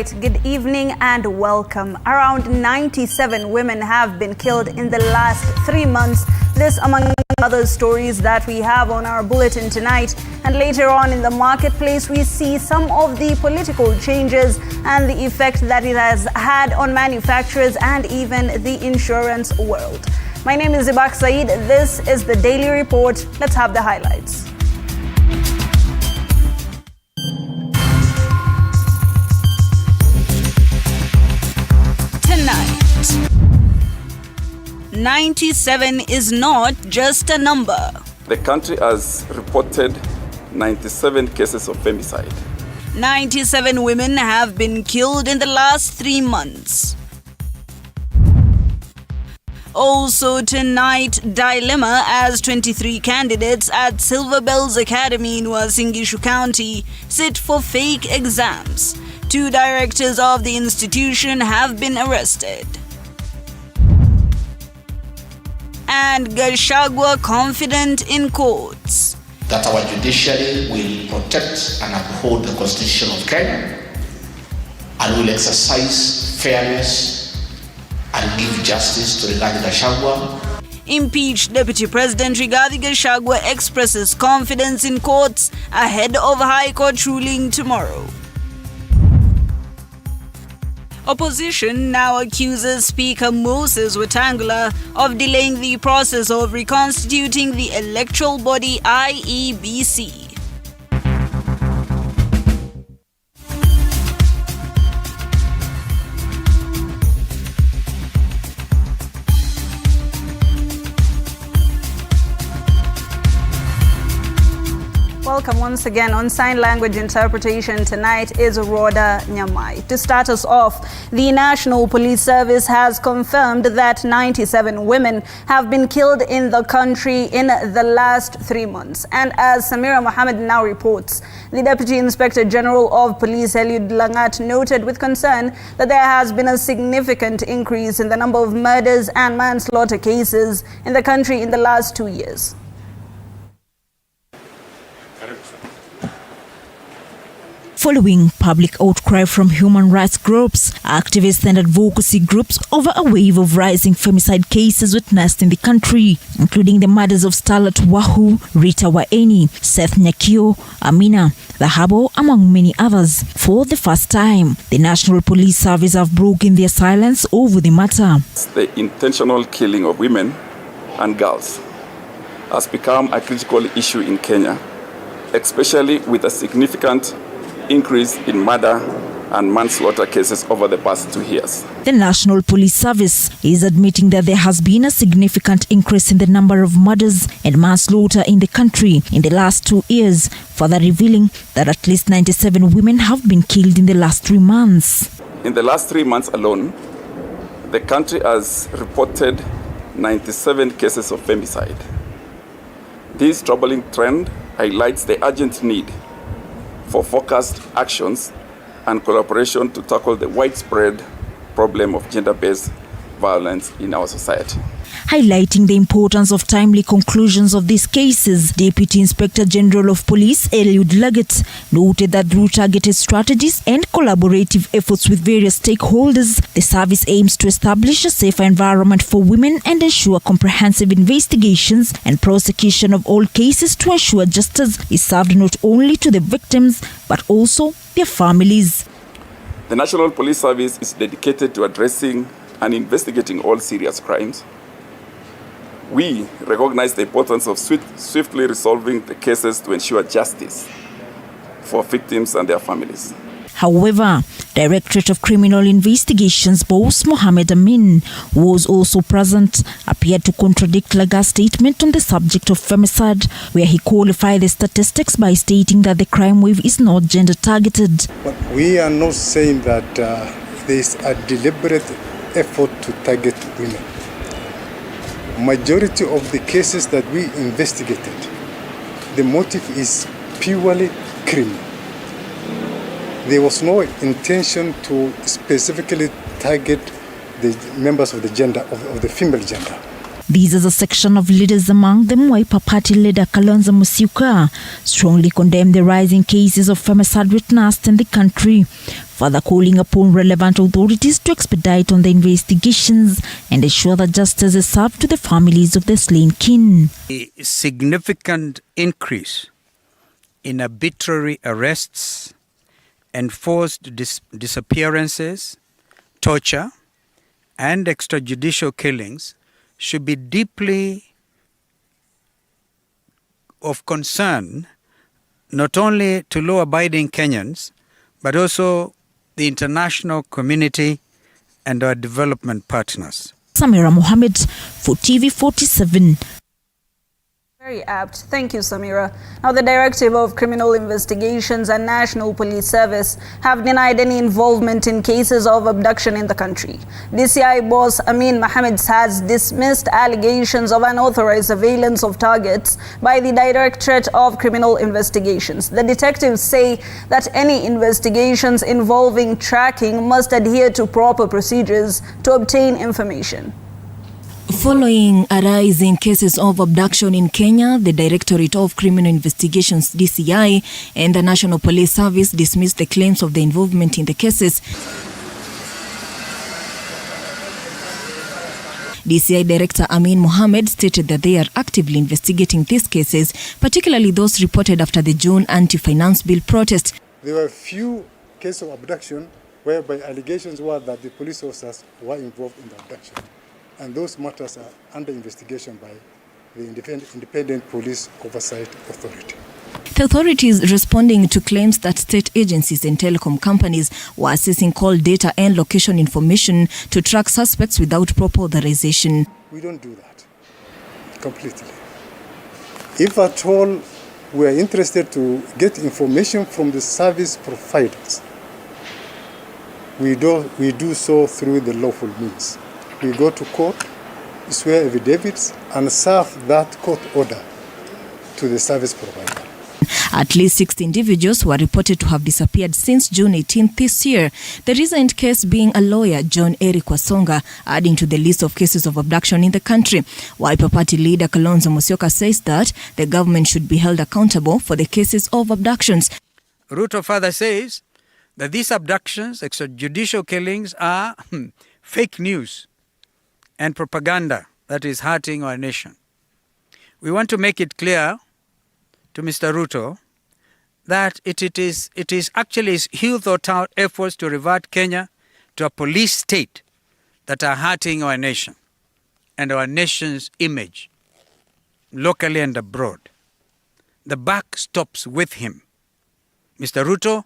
right, good evening and welcome. Around 97 women have been killed in the last 3 months. This among other stories that we have on our bulletin tonight. And later on in the marketplace, we see some of the political changes and the effect that it has had on manufacturers and even the insurance world. My name is Hibaq. This is the Daily Report. Let's have the highlights. Tonight, 97 is not just a number. The country has reported 97 cases of femicide. 97 women have been killed in the last 3 months. Also tonight, dilemma as 23 candidates at Silver Bells Academy in Uasin Gishu County sit for fake exams. 2 directors of the institution have been arrested. And Gachagua confident in courts. That our judiciary will protect and uphold the Constitution of Kenya and will exercise fairness and give justice to Rigathi Gachagua. Impeached Deputy President Rigathi Gachagua expresses confidence in courts ahead of High Court ruling tomorrow. Opposition now accuses Speaker Moses Wetangula of delaying the process of reconstituting the electoral body IEBC. Welcome once again. On sign language interpretation tonight is Rhoda Nyamai. To start us off, the National Police Service has confirmed that 97 women have been killed in the country in the last 3 months. And as Samira Mohammed now reports, the Deputy Inspector General of Police Eliud Langat noted with concern that there has been a significant increase in the number of murders and manslaughter cases in the country in the last 2 years. Following public outcry from human rights groups, activists and advocacy groups over a wave of rising femicide cases witnessed in the country, including the murders of Starlet Wahu, Rita Waeni, Seth Nyakio, Amina, Dhahabo, among many others. For the first time, the National Police Service have broken their silence over the matter. The intentional killing of women and girls has become a critical issue in Kenya, especially with a significant increase in murder and manslaughter cases over the past 2 years. The National Police Service is admitting that there has been a significant increase in the number of murders and manslaughter in the country in the last 2 years, further revealing that at least 97 women have been killed in the last 3 months. In the last 3 months alone, the country has reported 97 cases of femicide. This troubling trend highlights the urgent need for focused actions and collaboration to tackle the widespread problem of gender-based violence in our society. Highlighting the importance of timely conclusions of these cases, Deputy Inspector General of Police Eliud Langat noted that through targeted strategies and collaborative efforts with various stakeholders, the service aims to establish a safer environment for women and ensure comprehensive investigations and prosecution of all cases to ensure justice is served not only to the victims but also their families. The National Police Service is dedicated to addressing and investigating all serious crimes. We recognize the importance of swiftly resolving the cases to ensure justice for victims and their families. However, Directorate of Criminal Investigations boss Mohammed Amin, who was also present, appeared to contradict Langat's statement on the subject of femicide, where he qualified the statistics by stating that the crime wave is not gender targeted. But we are not saying that there is a deliberate effort to target women. Majority of the cases that we investigated, the motive is purely criminal. There was no intention to specifically target the members of the gender, of the female gender. These is a section of leaders, among them Wiper Party leader Kalonzo Musyoka, strongly condemned the rising cases of femicide witnessed in the country, further calling upon relevant authorities to expedite on the investigations and ensure that justice is served to the families of the slain kin. A significant increase in arbitrary arrests, enforced disappearances, torture, and extrajudicial killings should be deeply of concern not only to law-abiding Kenyans, but also the international community and our development partners. Samira Mohammed for TV47. Very apt. Thank you, Samira. Now, the Directive of Criminal Investigations and National Police Service have denied any involvement in cases of abduction in the country. DCI boss Amin Mohammed has dismissed allegations of unauthorized surveillance of targets by the Directorate of Criminal Investigations. The detectives say that any investigations involving tracking must adhere to proper procedures to obtain information. Following a rise in cases of abduction in Kenya, the Directorate of Criminal Investigations (DCI) and the National Police Service dismissed the claims of the involvement in the cases. DCI Director Amin Mohammed stated that they are actively investigating these cases, particularly those reported after the June anti-finance bill protest. There were few cases of abduction whereby allegations were that the police officers were involved in the abduction. And those matters are under investigation by the Independent Police Oversight Authority. The authority is responding to claims that state agencies and telecom companies were accessing call data and location information to track suspects without proper authorization. We don't do that completely. If at all we are interested to get information from the service providers, we do so through the lawful means. We go to court, swear affidavits, and serve that court order to the service provider. At least 6 individuals were reported to have disappeared since June 18th this year. The recent case being a lawyer, John Eric Wasonga, adding to the list of cases of abduction in the country. Wiper Party leader Kalonzo Musyoka says that the government should be held accountable for the cases of abductions. Ruto further says that these abductions, extrajudicial killings, are fake news and propaganda that is hurting our nation. We want to make it clear to Mr. Ruto that it is actually his thought-out efforts to revert Kenya to a police state that are hurting our nation and our nation's image, locally and abroad. The buck stops with him. Mr. Ruto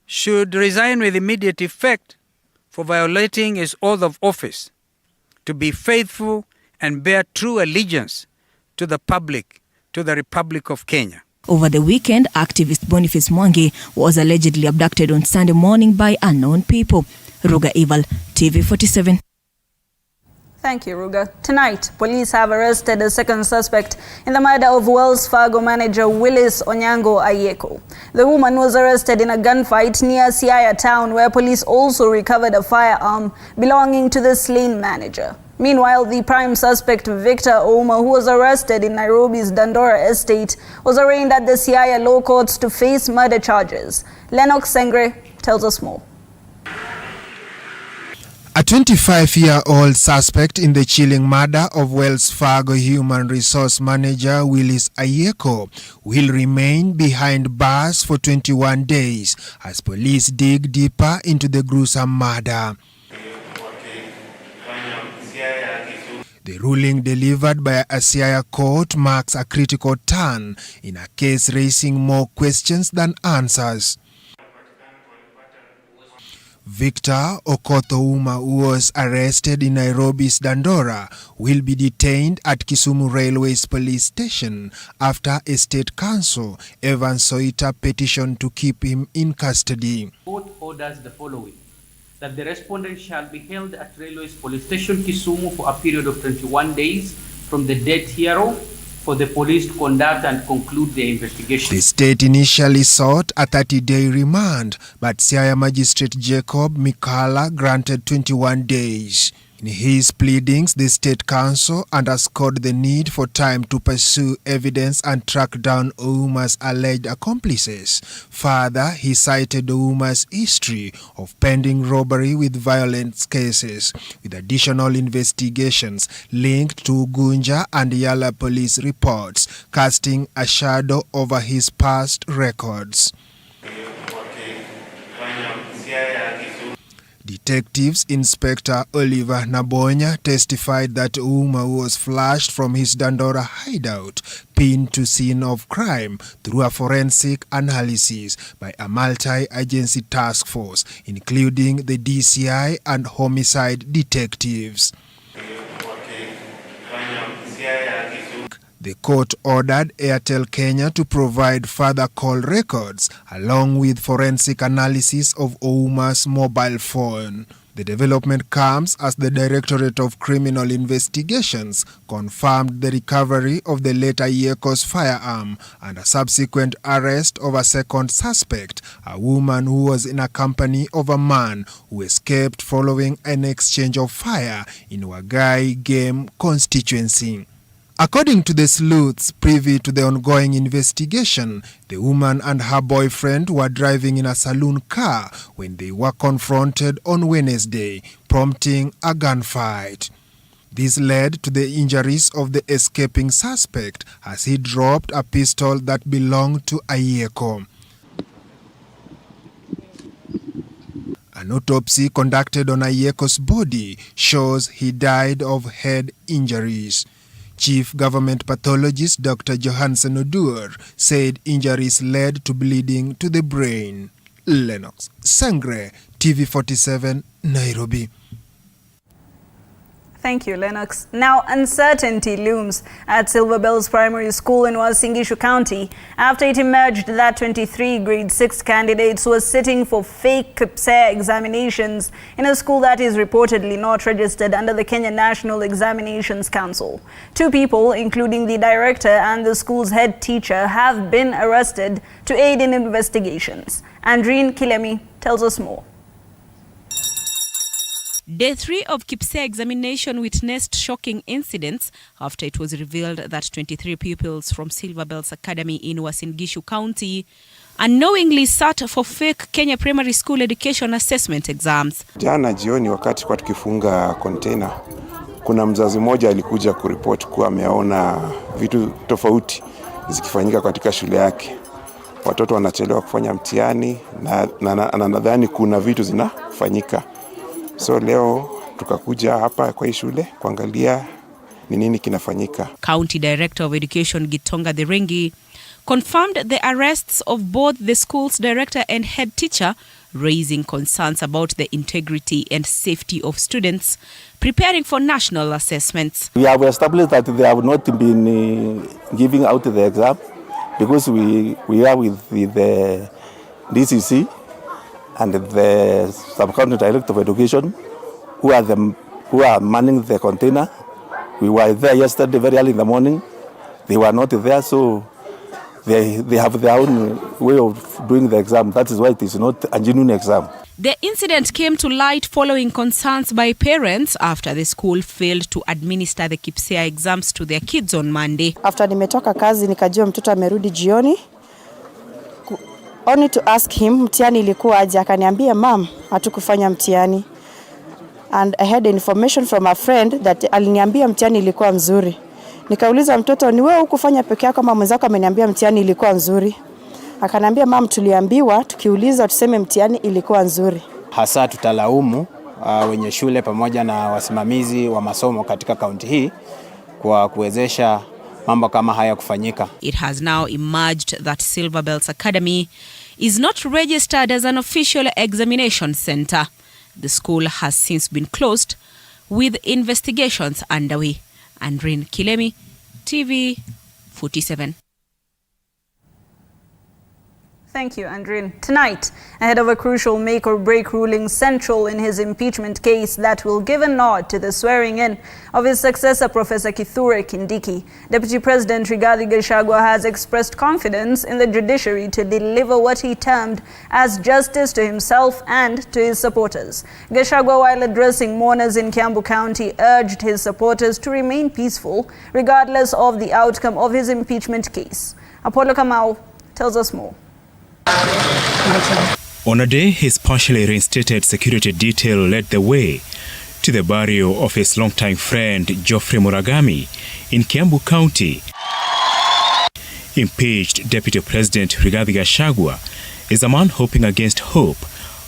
should resign with immediate effect for violating his oath of office to be faithful and bear true allegiance to the public, to the Republic of Kenya. Over the weekend, activist Boniface Mwangi was allegedly abducted on Sunday morning by unknown people. Ruga Ival, TV47. Thank you, Ruga. Tonight, police have arrested a second suspect in the murder of Wells Fargo manager Willis Onyango Ayeko. The woman was arrested in a gunfight near Siaya town, where police also recovered a firearm belonging to the slain manager. Meanwhile, the prime suspect, Victor Ouma, who was arrested in Nairobi's Dandora estate, was arraigned at the Siaya Law Courts to face murder charges. Lennox Sengre tells us more. A 25-year-old suspect in the chilling murder of Wells Fargo human resource manager Willis Ayeko will remain behind bars for 21 days as police dig deeper into the gruesome murder. The ruling delivered by a Siaya court marks a critical turn in a case raising more questions than answers. Victor Okotho Ouma, who was arrested in Nairobi's Dandora, will be detained at Kisumu Railway's police station after a state council, Evan Soita, petitioned to keep him in custody. Court orders the following: that the respondent shall be held at Railway's police station Kisumu for a period of 21 days from the date hereof, for the police to conduct and conclude their investigation. The state initially sought a 30-day remand, but Siaya Magistrate Jacob Mikala granted 21 days. In In his pleadings, the State Council underscored the need for time to pursue evidence and track down Ouma's alleged accomplices. Further, he cited Ouma's history of pending robbery with violence cases, with additional investigations linked to Gunja and Yala police reports, casting a shadow over his past records. Detectives Inspector Oliver Nabonya testified that Ouma was flashed from his Dandora hideout, pinned to scene of crime through a forensic analysis by a multi-agency task force, including the DCI and homicide detectives. The court ordered Airtel Kenya to provide further call records along with forensic analysis of Ouma's mobile phone. The development comes as the Directorate of Criminal Investigations confirmed the recovery of the late Ayeko's firearm and a subsequent arrest of a second suspect, a woman who was in a company of a man who escaped following an exchange of fire in Wagai Game constituency. According to the sleuths privy to the ongoing investigation, the woman and her boyfriend were driving in a saloon car when they were confronted on Wednesday, prompting a gunfight. This led to the injuries of the escaping suspect as he dropped a pistol that belonged to Ayeko. An autopsy conducted on Ayeko's body shows he died of head injuries. Chief Government Pathologist Dr. Johansen Odur said injuries led to bleeding to the brain. Lennox Sangre, TV47, Nairobi. Thank you, Lennox. Now, uncertainty looms at Silver Bells Primary School in Uasin Gishu County after it emerged that 23 grade 6 candidates were sitting for fake KPSEA examinations in a school that is reportedly not registered under the Kenya National Examinations Council. 2 people, including the director and the school's head teacher, have been arrested to aid in investigations. Andreen Kilemi tells us more. Day 3 of KPSEA examination witnessed shocking incidents after it was revealed that 23 pupils from Silver Bells Academy in Uasin Gishu County unknowingly sat for fake Kenya Primary School Education Assessment exams. Jana jioni wakati kwa tukifunga container, kuna mzazi mmoja alikuja kuripoti kuwa ameona vitu tofauti zikifanyika katika shule yake. Watoto wanachelewa kufanya mtihani na nadhani kuna vitu zinafanyika. So leo tukakuja hapa kwa shule kuangalia ni nini kinafanyika. County Director of Education Gitonga Thirengi confirmed the arrests of both the school's director and head teacher, raising concerns about the integrity and safety of students preparing for national assessments. We have established that they have not been giving out the exam because we are with the DCC and the Sub-County Director of Education, who are manning the container. We were there yesterday very early in the morning. They were not there, so they have their own way of doing the exam. That is why it is not a genuine exam. The incident came to light following concerns by parents after the school failed to administer the KPSEA exams to their kids on Monday. After nimetoka kazi nikajua mtoto amerudi jioni. Only to ask him mtihani ilikuwa aje, akaniambia mom hatukufanya mtihani. And I had information from a friend that aliniambia mtihani ilikuwa mzuri. Nikauliza mtoto, ni wewe hukufanya peke yako kama mwenzako ameniambia mtihani ilikuwa nzuri? Akaniambia mom tuliambiwa tukiuliza tuseme mtihani ilikuwa nzuri. Hasa tutalaumu wenye shule pamoja na wasimamizi wa masomo katika kaunti hii kwa kuwezesha mambo kama haya kufanyika. It has now emerged that Silver Bells Academy is not registered as an official examination center. The school has since been closed with investigations underway. Andreen Kilemi, TV47. Thank you, Andrin. Tonight, ahead of a crucial make-or-break ruling central in his impeachment case that will give a nod to the swearing-in of his successor, Professor Kithure Kindiki, Deputy President Rigathi Gachagua has expressed confidence in the judiciary to deliver what he termed as justice to himself and to his supporters. Gachagua, while addressing mourners in Kiambu County, urged his supporters to remain peaceful regardless of the outcome of his impeachment case. Apollo Kamau tells us more. On a day his partially reinstated security detail led the way to the burial of his longtime friend Geoffrey Muragami in Kiambu County, impeached Deputy President Rigathi Gachagua is a man hoping against hope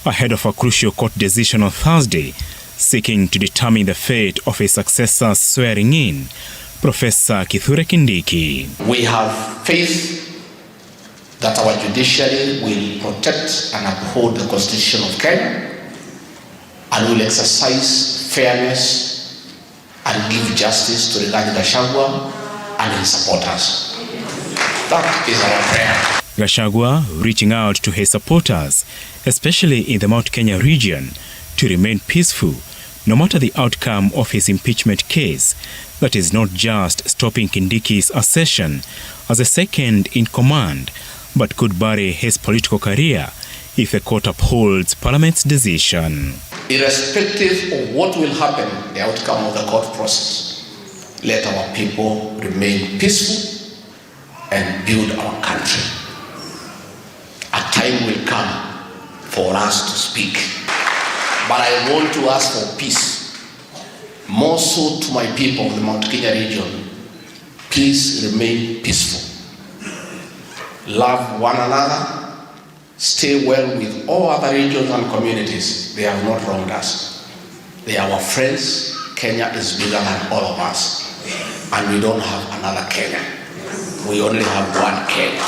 ahead of a crucial court decision on Thursday seeking to determine the fate of his successor's swearing-in, Professor Kithure Kindiki. We have faith that our judiciary will protect and uphold the Constitution of Kenya and will exercise fairness and give justice to Rigathi Gachagua and his supporters. That is our prayer. Gachagua reaching out to his supporters, especially in the Mount Kenya region, to remain peaceful no matter the outcome of his impeachment case that is not just stopping Kindiki's accession as a second in command, but could bury his political career if the court upholds Parliament's decision. Irrespective of what will happen, the outcome of the court process, let our people remain peaceful and build our country. A time will come for us to speak, but I want to ask for peace, more so to my people of the Mount Kenya region. Please remain peaceful. Love one another, stay well with all other regions and communities. They have not wronged us. They are our friends. Kenya is bigger than all of us. And we don't have another Kenya. We only have one Kenya.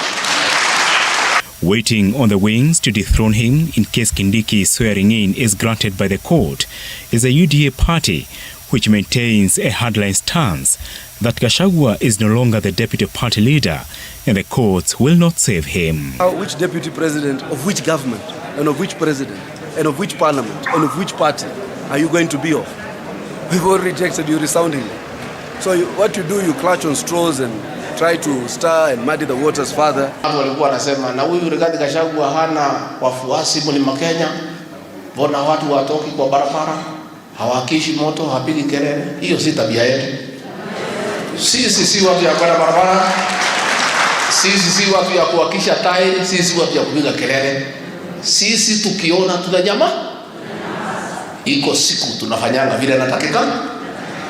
Waiting on the wings to dethrone him in case Kindiki's swearing-in is granted by the court is a UDA party which maintains a hardline stance that Gachagua is no longer the deputy party leader and the courts will not save him. Which deputy president of which government and of which president and of which parliament and of which party are you going to be of? We've all rejected you resoundingly. So what you do, you clutch on straws and try to stir and muddy the waters further. Walikuwa wanasema na huyu Rigathi Gachagua hana wafuasi mlima Kenya, mbona watu watoki kwa barabara, hawakishi moto, hapigi kelele? Hiyo si tabia yetu. Sisi si watu ya kwenda barabara, sisi si watu ya kuwakisha tairi, sisi si watu ya kupiga kelele. Sisi tukiona tunanyama, iko siku tunafanyanga vile natakikana.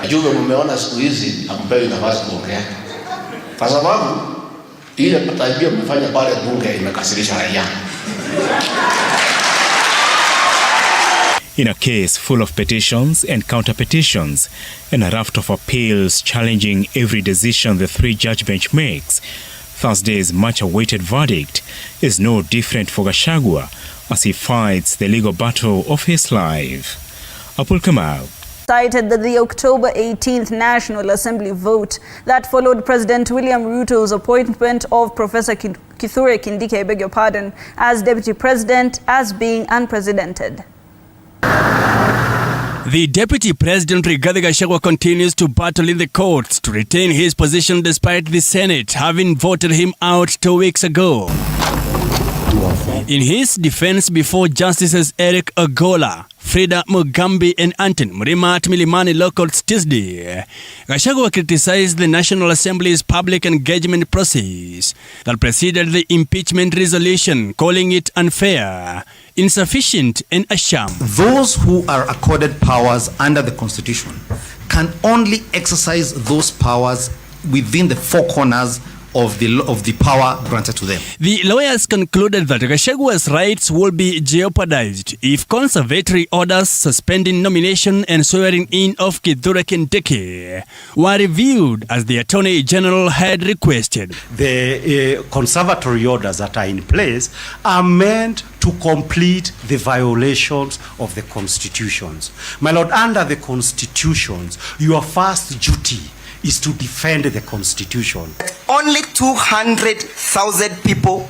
Ajue mumeona siku hizi hampewi nafasi kuongea. Kwa sababu ile tabia mmefanya pale bunge imekasirisha raia. In a case full of petitions and counter-petitions and a raft of appeals challenging every decision the three-judge bench makes, Thursday's much-awaited verdict is no different for Gachagua as he fights the legal battle of his life. Apul Kamau cited that the October 18th National Assembly vote that followed President William Ruto's appointment of Professor Kithure Kindiki, I beg your pardon, as Deputy President as being unprecedented. The Deputy President Rigathi Gachagua continues to battle in the courts to retain his position despite the Senate having voted him out 2 weeks ago. In his defense before Justices Eric Ogola, Frida Mugambi and Anton Mrima at Milimani Law Courts Tuesday, Gachagua criticized the National Assembly's public engagement process that preceded the impeachment resolution, calling it unfair, insufficient and a sham. Those who are accorded powers under the Constitution can only exercise those powers within the four corners of the power granted to them. The lawyers concluded that Gachagua's rights will be jeopardized if conservatory orders suspending nomination and swearing in of Kithure Kindiki were reviewed as the Attorney General had requested. The conservatory orders that are in place are meant to complete the violations of the constitutions. My Lord, under the constitutions, your first duty is to defend the Constitution. Only 200,000 people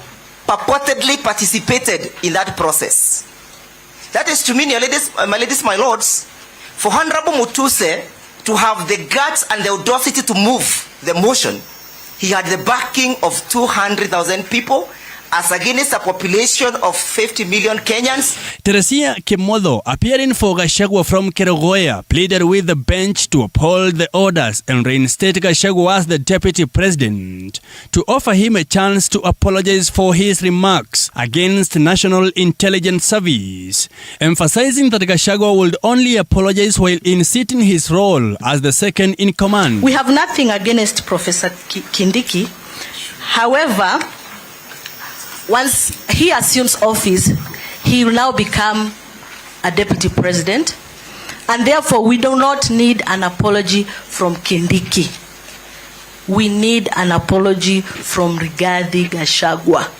purportedly participated in that process. That is to me, my ladies, my lords, for Honorable Mutuse to have the guts and the audacity to move the motion. He had the backing of 200,000 people as against a population of 50 million Kenyans. Teresia Kemodo, appearing for Gachagua from Kerogoya, pleaded with the bench to uphold the orders and reinstate Gachagua as the deputy president, to offer him a chance to apologize for his remarks against National Intelligence Service, emphasizing that Gachagua would only apologize while insisting his role as the second in command. We have nothing against Professor Kindiki. However, once he assumes office, he will now become a deputy president, and therefore we do not need an apology from Kindiki. We need an apology from Rigathi Gachagua,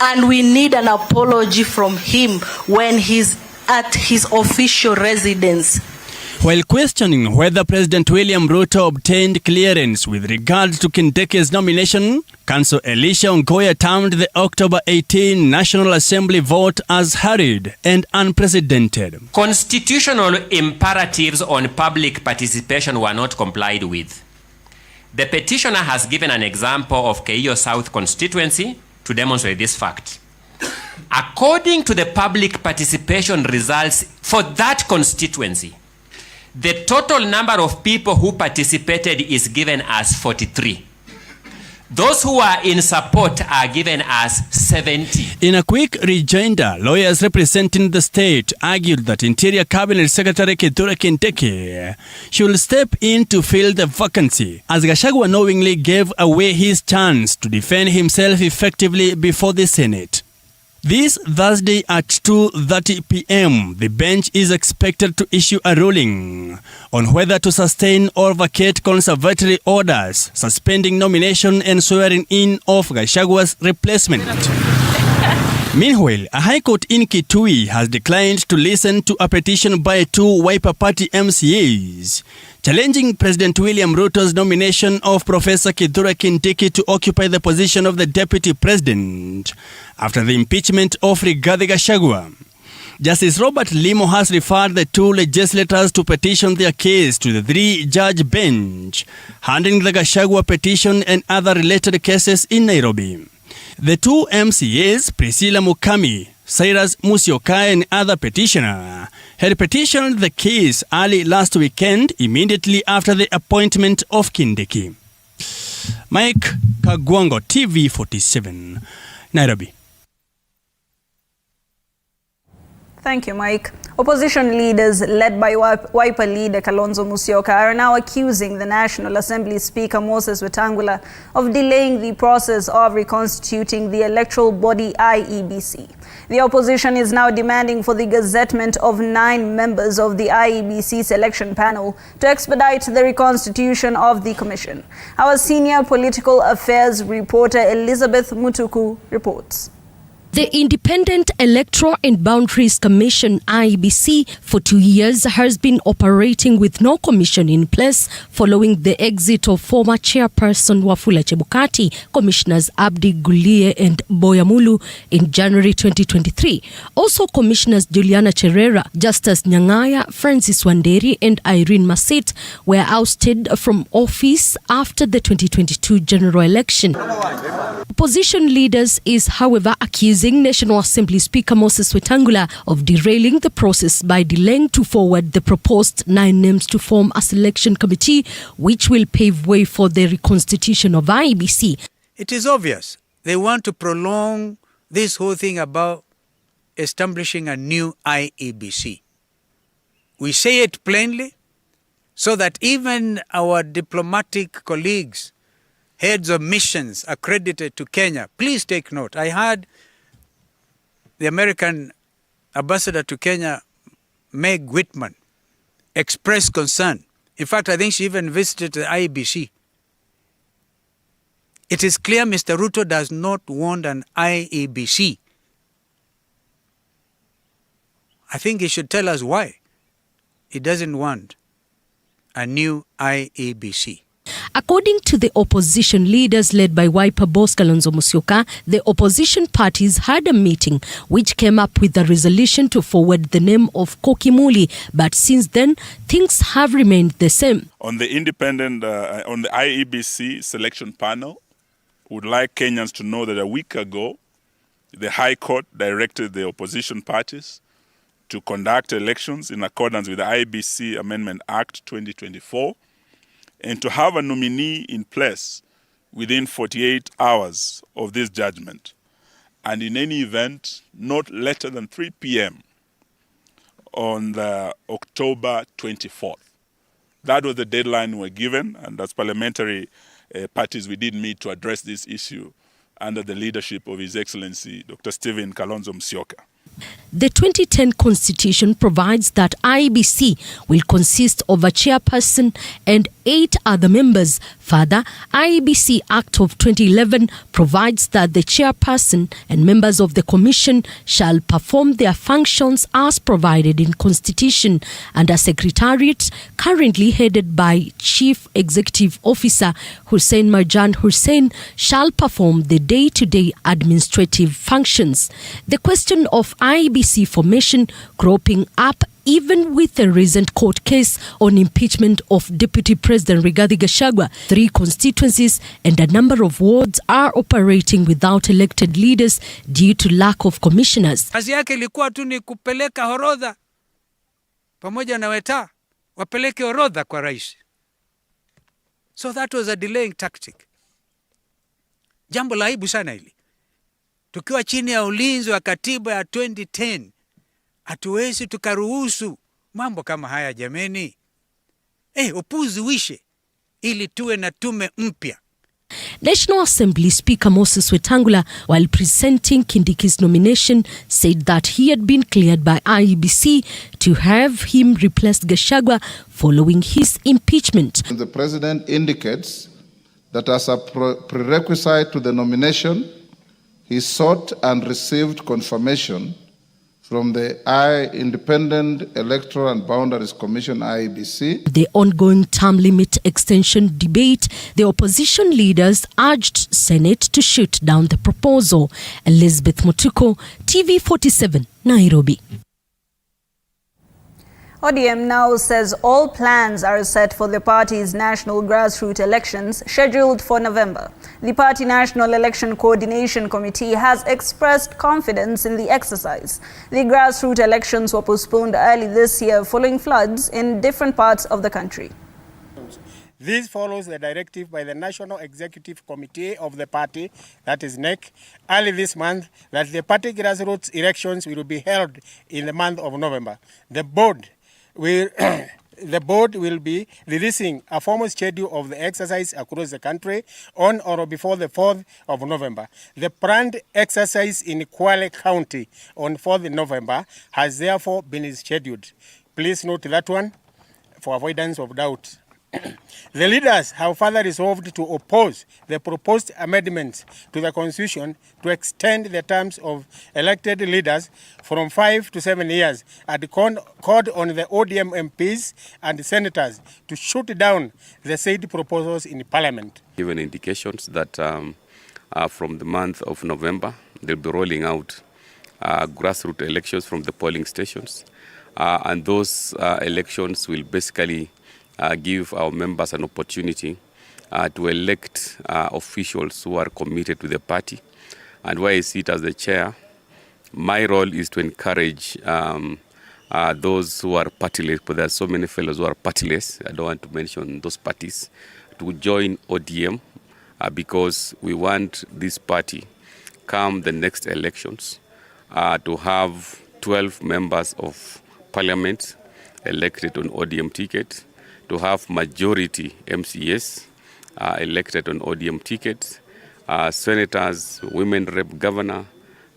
and we need an apology from him when he's at his official residence. While questioning whether President William Ruto obtained clearance with regard to Kindiki's nomination, Councillor Elisha Ongoya termed the October 18 National Assembly vote as hurried and unprecedented. Constitutional imperatives on public participation were not complied with. The petitioner has given an example of Keio South constituency to demonstrate this fact. According to the public participation results for that constituency, the total number of people who participated is given as 43. Those who are in support are given as 70. In a quick rejoinder, lawyers representing the state argued that Interior Cabinet Secretary Kithure Kindiki should step in to fill the vacancy, as Gachagua knowingly gave away his chance to defend himself effectively before the Senate. This Thursday at 2:30 p.m., the bench is expected to issue a ruling on whether to sustain or vacate conservatory orders, suspending nomination and swearing in of Gachagua's replacement. Meanwhile, a high court in Kitui has declined to listen to a petition by two Wiper Party MCAs challenging President William Ruto's nomination of Professor Kithure Kindiki to occupy the position of the deputy president after the impeachment of Rigathi Gachagua. Justice Robert Limo has referred the two legislators to petition their case to the three-judge bench, handling the Gachagua petition and other related cases in Nairobi. The two MCAs, Priscilla Mukami, Cyrus Musyoka and other petitioner, had petitioned the case early last weekend, immediately after the appointment of Kindiki. Mike Kagwango, TV47, Nairobi. Thank you, Mike. Opposition leaders led by Wiper leader Kalonzo Musyoka are now accusing the National Assembly Speaker Moses Wetangula of delaying the process of reconstituting the electoral body IEBC. The opposition is now demanding for the gazettement of 9 members of the IEBC selection panel to expedite the reconstitution of the commission. Our senior political affairs reporter Elizabeth Mutuku reports. The Independent Electoral and Boundaries Commission, IEBC, for 2 years has been operating with no commission in place following the exit of former chairperson Wafula Chebukati, Commissioners Abdi Gulie and Boyamulu in January 2023. Also, Commissioners Juliana Cherera, Justus Nyang'aya, Francis Wanderi and Irene Masit were ousted from office after the 2022 general election. Opposition leaders is, however, accusing National Assembly Speaker Moses Wetangula of derailing the process by delaying to forward the proposed 9 names to form a selection committee, which will pave way for the reconstitution of IEBC. It is obvious they want to prolong this whole thing about establishing a new IEBC. We say it plainly so that even our diplomatic colleagues, heads of missions accredited to Kenya, please take note. I heard the American ambassador to Kenya, Meg Whitman, express concern. In fact, I think she even visited the IEBC. It is clear Mr. Ruto does not want an IEBC. I think he should tell us why he doesn't want a new IEBC. According to the opposition leaders led by Wiper boss Kalonzo Musyoka, the opposition parties had a meeting which came up with a resolution to forward the name of Kokimuli, but since then things have remained the same. On the independent, on the IEBC selection panel, would like Kenyans to know that a week ago, the High Court directed the opposition parties to conduct elections in accordance with the IEBC Amendment Act 2024 and to have a nominee in place within 48 hours of this judgment, and in any event, not later than 3 p.m. on the October 24th. That was the deadline we were given, and as parliamentary parties, we did meet to address this issue under the leadership of His Excellency Dr. Stephen Kalonzo Musyoka. The 2010 Constitution provides that IEBC will consist of a chairperson and 8 other members. Further, IEBC Act of 2011 provides that the chairperson and members of the commission shall perform their functions as provided in Constitution, and a secretariat currently headed by Chief Executive Officer Hussein Marjan Hussein shall perform the day-to-day administrative functions. The question of IEBC formation cropping up even with a recent court case on impeachment of Deputy President Rigathi Gachagua. 3 constituencies and a number of wards are operating without elected leaders due to lack of commissioners. Kazi yake ilikuwa tu ni kupeleka orodha pamoja na weta wapeleke orodha kwa rais. So that was a delaying tactic. Jambo la aibu sana hili. Tukiwa chini ya ulinzi wa katiba ya 2010, hatuwezi tukaruhusu mambo kama haya jameni. Upuzi wishe ili tuwe na tume mpya. National Assembly Speaker Moses Wetangula, while presenting Kindiki's nomination, said that he had been cleared by IEBC to have him replace Gachagua following his impeachment. The President indicates that as a prerequisite to the nomination, he sought and received confirmation from the Independent Electoral and Boundaries Commission, IEBC. The ongoing term limit extension debate, the opposition leaders urged Senate to shoot down the proposal. Elizabeth Mutuko, TV47, Nairobi. ODM now says all plans are set for the party's national grassroots elections scheduled for November. The party National Election Coordination Committee has expressed confidence in the exercise. The grassroots elections were postponed early this year following floods in different parts of the country. This follows the directive by the National Executive Committee of the party, that is NEC, early this month that the party grassroots elections will be held in the month of November. The board will be releasing a formal schedule of the exercise across the country on or before the 4th of November. The planned exercise in Kwale County on 4th November has therefore been scheduled. Please note that one for avoidance of doubt. The leaders have further resolved to oppose the proposed amendments to the Constitution to extend the terms of elected leaders from 5 to 7 years and called on the ODM MPs and senators to shoot down the said proposals in Parliament. Given indications that from the month of November, they'll be rolling out grassroots elections from the polling stations. And those elections will basically give our members an opportunity to elect officials who are committed to the party. And where I sit as the chair, my role is to encourage those who are partyless, but there are so many fellows who are partyless, I don't want to mention those parties, to join ODM because we want this party, come the next elections, to have 12 members of parliament elected on ODM ticket, to have majority MCS elected on ODM tickets. Senators, women rep governor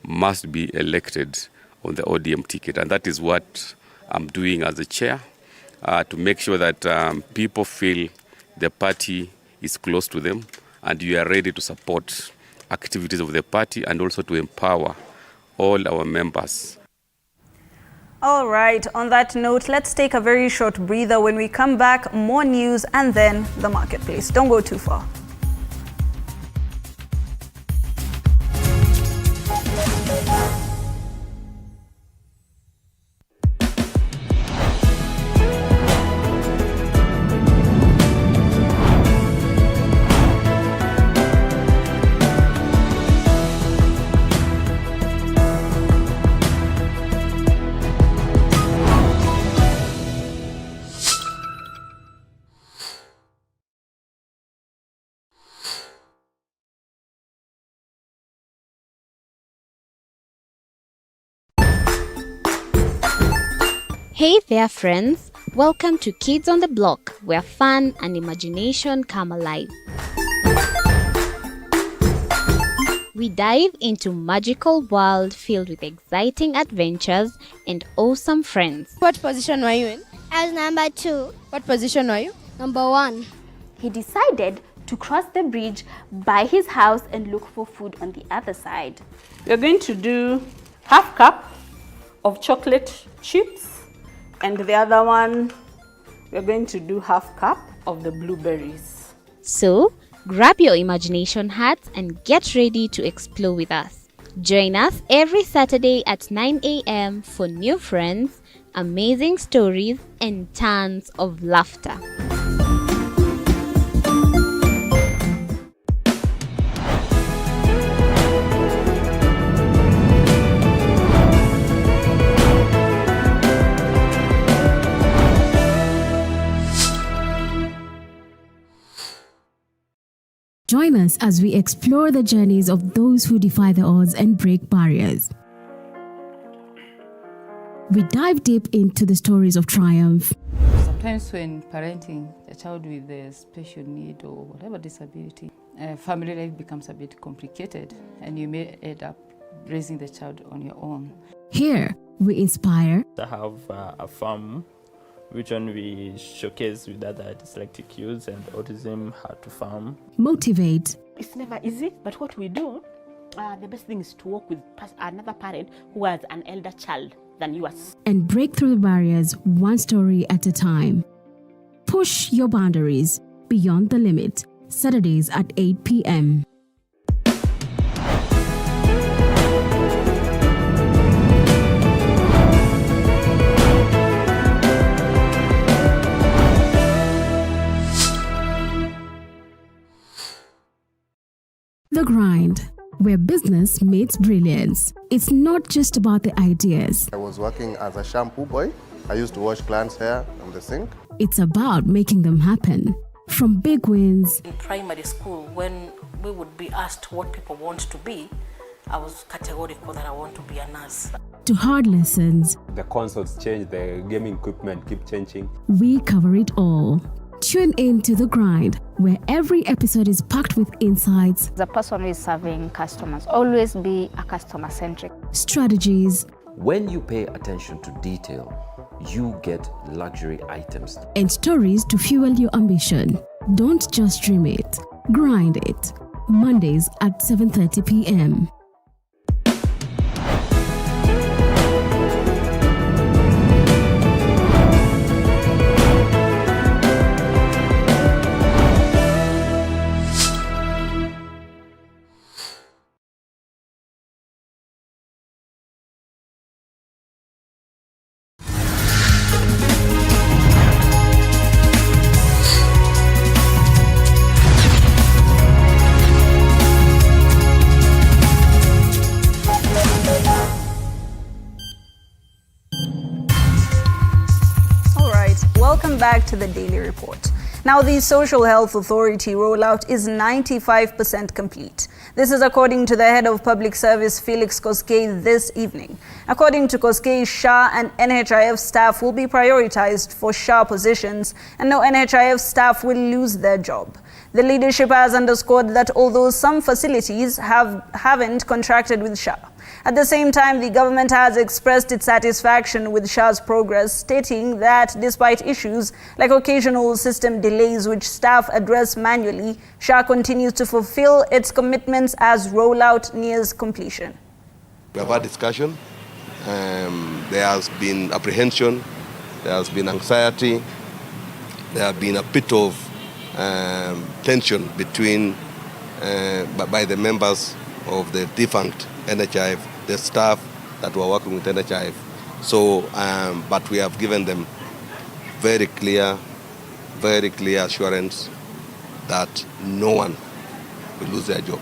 must be elected on the ODM ticket. And that is what I'm doing as the chair, to make sure that people feel the party is close to them and you are ready to support activities of the party and also to empower all our members. All right, on that note, let's take a very short breather. When we come back, more news and then the marketplace. Don't go too far. Hey there friends, welcome to Kids on the Block, where fun and imagination come alive. We dive into magical world filled with exciting adventures and awesome friends. What position were you in? I was number 2. What position were you? Number 1. He decided to cross the bridge by his house and look for food on the other side. We're going to do half cup of chocolate chips. And the other one, we're going to do half cup of the blueberries. So, grab your imagination hats and get ready to explore with us. Join us every Saturday at 9 a.m. for new friends, amazing stories, and tons of laughter. Join us as we explore the journeys of those who defy the odds and break barriers. We dive deep into the stories of triumph. Sometimes when parenting a child with a special need or whatever disability, family life becomes a bit complicated and you may end up raising the child on your own. Here, we inspire. I have a farm which one we showcase with other dyslexic youths and autism how to farm. Motivate. It's never easy, but what we do, the best thing is to work with another parent who has an elder child than yours. And break through the barriers one story at a time. Push your boundaries beyond the limit. Saturdays at 8 p.m. The Grind, where business meets brilliance. It's not just about the ideas. I was working as a shampoo boy. I used to wash clients' hair on the sink. It's about making them happen. From big wins. In primary school, when we would be asked what people want to be, I was categorical that I want to be a nurse. To hard lessons. The consoles change, the gaming equipment keep changing. We cover it all. Tune in to The Grind, where every episode is packed with insights. The person who is serving customers, always be a customer-centric. Strategies. When you pay attention to detail, you get luxury items. And stories to fuel your ambition. Don't just dream it, grind it. Mondays at 7:30 p.m. Welcome back to the Daily Report. Now, the Social Health Authority rollout is 95% complete. This is according to the head of public service, Felix Koskei, this evening. According to Koskei, SHA and NHIF staff will be prioritized for SHA positions, and no NHIF staff will lose their job. The leadership has underscored that although some facilities haven't contracted with SHA, at the same time, the government has expressed its satisfaction with SHA's progress, stating that despite issues like occasional system delays which staff address manually, SHA continues to fulfill its commitments as rollout nears completion. We have had discussion there has been apprehension, there has been anxiety, there has been a bit of tension between by the members of the defunct NHIF, the staff that were working with NHIF. So, but we have given them very clear assurance that no one will lose their job.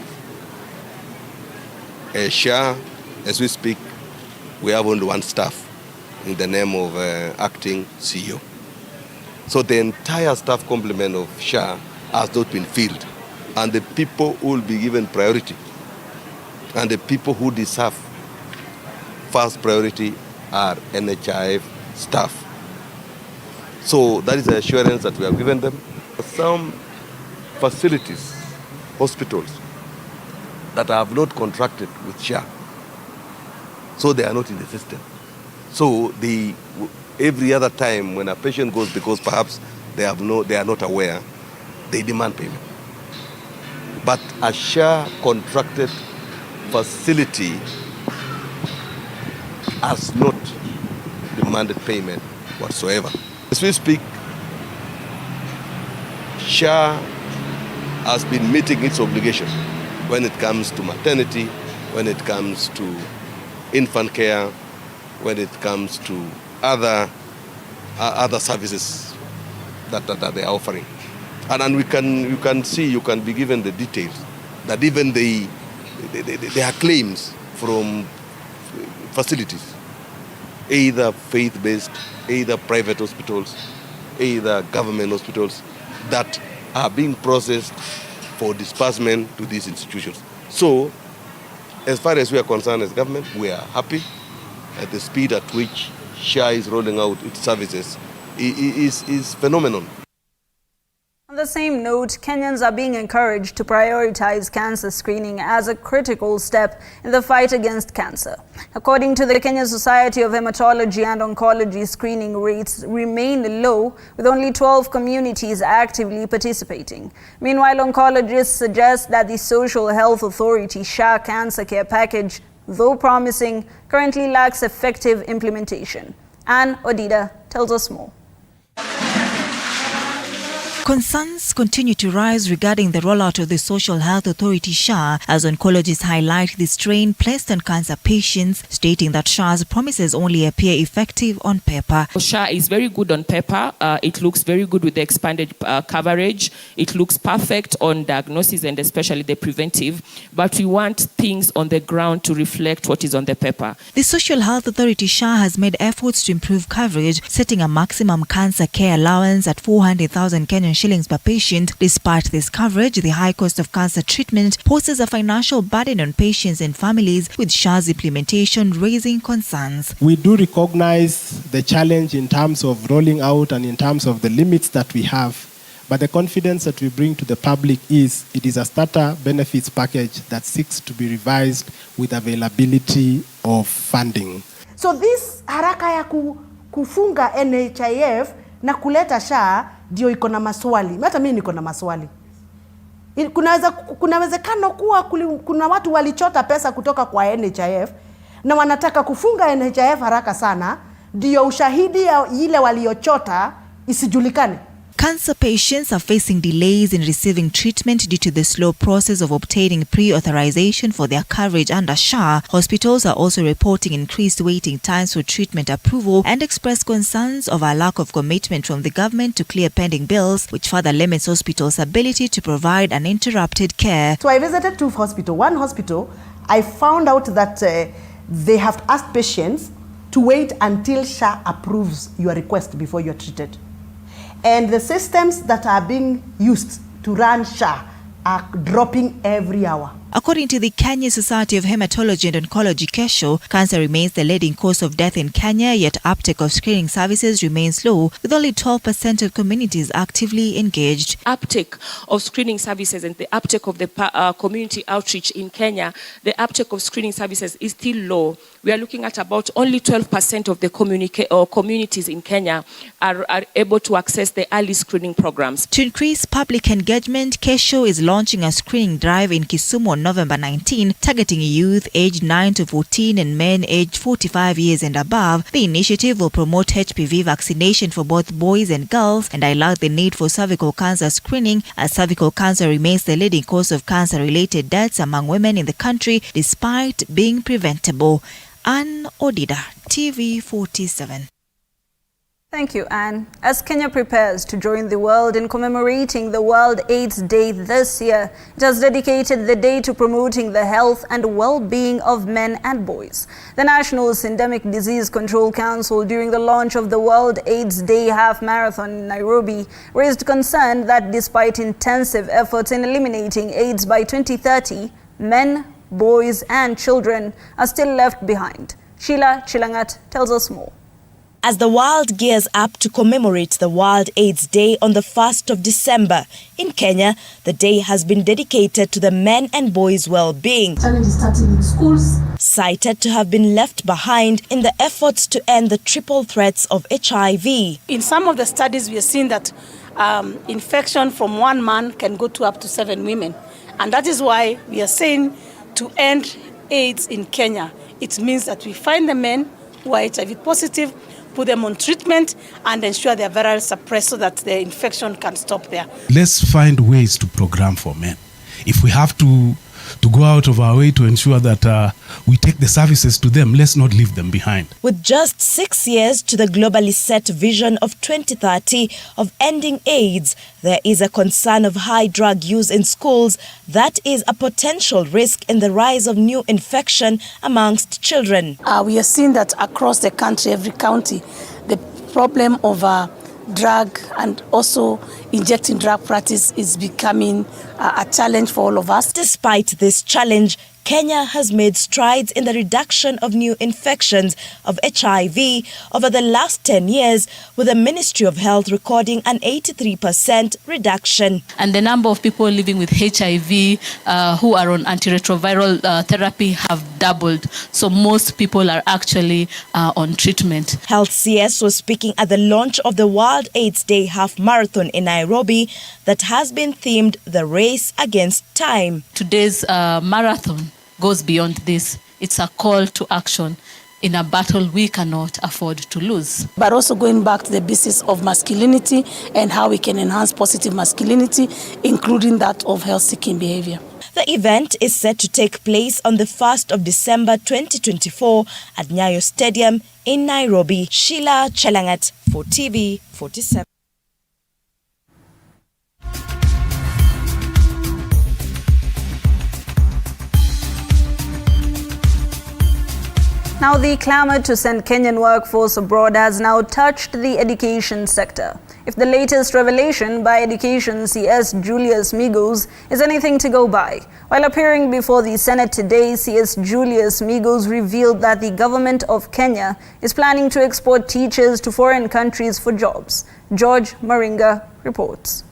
SHA, as we speak, we have only one staff in the name of acting CEO. So the entire staff complement of SHA has not been filled. And the people who will be given priority and the people who deserve first priority are NHIF staff. So that is the assurance that we have given them. Some facilities, hospitals, that have not contracted with SHA, so they are not in the system. So every other time when a patient goes, because perhaps they are not aware, they demand payment. But a SHA contracted facility has not demanded payment whatsoever. As we speak, SHA has been meeting its obligation when it comes to maternity, when it comes to infant care, when it comes to other services that they are offering. And you can be given the details that even there are claims from facilities, either faith-based, either private hospitals, either government hospitals, that are being processed for disbursement to these institutions. So, as far as we are concerned as government, we are happy at the speed at which SHA is rolling out its services is phenomenal. On the same note, Kenyans are being encouraged to prioritize cancer screening as a critical step in the fight against cancer. According to the Kenya Society of Hematology and Oncology, screening rates remain low, with only 12 communities actively participating. Meanwhile, oncologists suggest that the Social Health Authority SHA Cancer Care Package, though promising, currently lacks effective implementation. Anne Odida tells us more. Concerns continue to rise regarding the rollout of the Social Health Authority SHA as oncologists highlight the strain placed on cancer patients, stating that SHA's promises only appear effective on paper. SHA is very good on paper. It looks very good with the expanded coverage. It looks perfect on diagnosis and especially the preventive. But we want things on the ground to reflect what is on the paper. The Social Health Authority SHA has made efforts to improve coverage, setting a maximum cancer care allowance at 400,000 Kenyan shillings per patient. Despite this coverage, the high cost of cancer treatment poses a financial burden on patients and families, with SHA's implementation raising concerns. We do recognize the challenge in terms of rolling out and in terms of the limits that we have, but the confidence that we bring to the public is it is a starter benefits package that seeks to be revised with availability of funding. So this haraka ya kufunga NHIF na kuleta SHA ndio iko na maswali. Hata mimi niko na maswali. Kuna wezekano kuwa kuna watu walichota pesa kutoka kwa NHIF na wanataka kufunga NHIF haraka sana ndio ushahidi ya ile waliochota isijulikane. Cancer patients are facing delays in receiving treatment due to the slow process of obtaining pre-authorization for their coverage under SHA. Hospitals are also reporting increased waiting times for treatment approval and express concerns of a lack of commitment from the government to clear pending bills, which further limits hospitals' ability to provide uninterrupted care. So I visited two hospitals. One hospital, I found out that they have asked patients to wait until SHA approves your request before you're treated. And the systems that are being used to run SHA are dropping every hour. According to the Kenya Society of Hematology and Oncology, KESHO, cancer remains the leading cause of death in Kenya, yet uptake of screening services remains low, with only 12% of communities actively engaged. Uptake of screening services and the uptake of the community outreach in Kenya, the uptake of screening services is still low. We are looking at about only 12% of the communities in Kenya are able to access the early screening programs. To increase public engagement, KESHO is launching a screening drive in Kisumu on on November 19, targeting youth aged 9 to 14 and men aged 45 years and above. The initiative will promote HPV vaccination for both boys and girls and highlight the need for cervical cancer screening, as cervical cancer remains the leading cause of cancer-related deaths among women in the country despite being preventable. Ann Odida, TV47. Thank you, Anne. As Kenya prepares to join the world in commemorating the World AIDS Day this year, it has dedicated the day to promoting the health and well-being of men and boys. The National Syndemic Disease Control Council, during the launch of the World AIDS Day Half Marathon in Nairobi, raised concern that despite intensive efforts in eliminating AIDS by 2030, men, boys and children are still left behind. Sheila Chilangat tells us more. As the world gears up to commemorate the World AIDS Day on the 1st of December, in Kenya, the day has been dedicated to the men and boys' well-being. Challenges starting in schools. Cited to have been left behind in the efforts to end the triple threats of HIV. In some of the studies, we have seen that infection from one man can go to up to 7 women. And that is why we are saying to end AIDS in Kenya. It means that we find the men who are HIV positive, put them on treatment and ensure they are viral suppressed so that the infection can stop there. Let's find ways to program for men. If we have to go out of our way to ensure that we take the services to them, let's not leave them behind. With just 6 years to the globally set vision of 2030 of ending AIDS, there is a concern of high drug use in schools that is a potential risk in the rise of new infection amongst children. We have seen that across the country, every county, the problem of drug and also injecting drug practice is becoming a challenge for all of us. Despite this challenge, Kenya has made strides in the reduction of new infections of HIV over the last 10 years, with the Ministry of Health recording an 83% reduction. And the number of people living with HIV who are on antiretroviral therapy have doubled. So most people are actually on treatment. Health CS was speaking at the launch of the World AIDS Day Half Marathon in Nairobi that has been themed the race against time. Today's marathon goes beyond this. It's a call to action in a battle we cannot afford to lose. But also going back to the basis of masculinity and how we can enhance positive masculinity, including that of health-seeking behavior. The event is set to take place on the 1st of December 2024 at Nyayo Stadium in Nairobi. Sheila Chelangat for TV47. Now, the clamor to send Kenyan workforce abroad has now touched the education sector. If the latest revelation by Education CS Julius Migos is anything to go by, while appearing before the Senate today, CS Julius Migos revealed that the government of Kenya is planning to export teachers to foreign countries for jobs. George Maringa reports.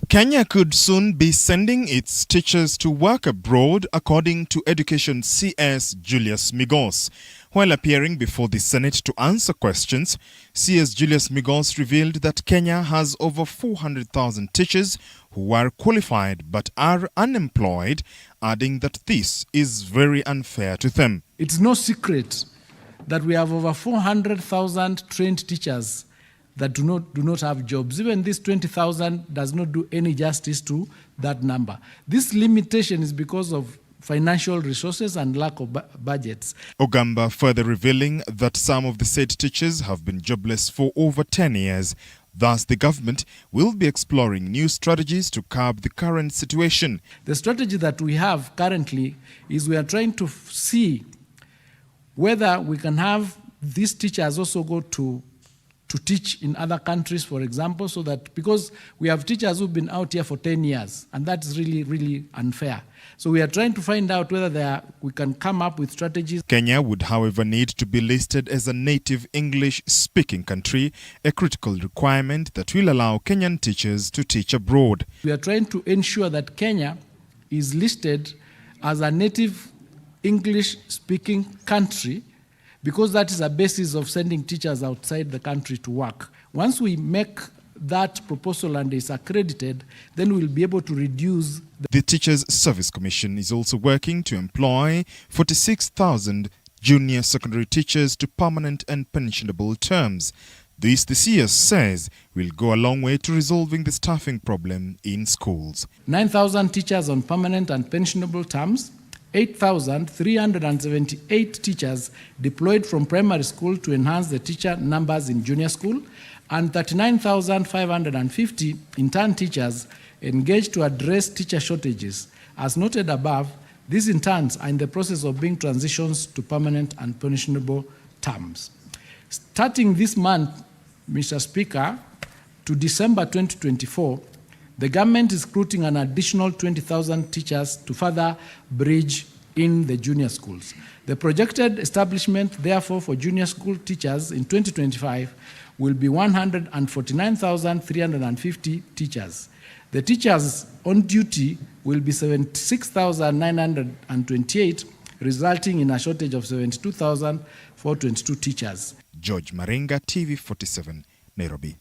Kenya could soon be sending its teachers to work abroad, according to Education CS Julius Migos. While appearing before the Senate to answer questions, CS Julius Migos revealed that Kenya has over 400,000 teachers who are qualified but are unemployed, adding that this is very unfair to them. It's no secret that we have over 400,000 trained teachers that do not have jobs. Even this 20,000 does not do any justice to that number. This limitation is because of financial resources and lack of budgets. Ogamba further revealing that some of the said teachers have been jobless for over 10 years. Thus, the government will be exploring new strategies to curb the current situation. The strategy that we have currently is we are trying to see whether we can have these teachers also go to teach in other countries, for example, so that, because we have teachers who've been out here for 10 years, and that's really, really unfair. So we are trying to find out whether we can come up with strategies. Kenya would, however, need to be listed as a native English-speaking country, a critical requirement that will allow Kenyan teachers to teach abroad. We are trying to ensure that Kenya is listed as a native English-speaking country, because that is a basis of sending teachers outside the country to work. Once we make that proposal and is accredited, then we'll be able to reduce. The Teachers Service Commission is also working to employ 46,000 junior secondary teachers to permanent and pensionable terms. This, the CS says, will go a long way to resolving the staffing problem in schools. 9,000 teachers on permanent and pensionable terms, 8,378 teachers deployed from primary school to enhance the teacher numbers in junior school, and 39,550 intern teachers engaged to address teacher shortages. As noted above, these interns are in the process of being transitions to permanent and pensionable terms. Starting this month, Mr. Speaker, to December 2024, the government is recruiting an additional 20,000 teachers to further bridge in the junior schools. The projected establishment, therefore, for junior school teachers in 2025 will be 149,350 teachers. The teachers on duty will be 76,928, resulting in a shortage of 72,422 teachers. George Marenga, TV47, Nairobi.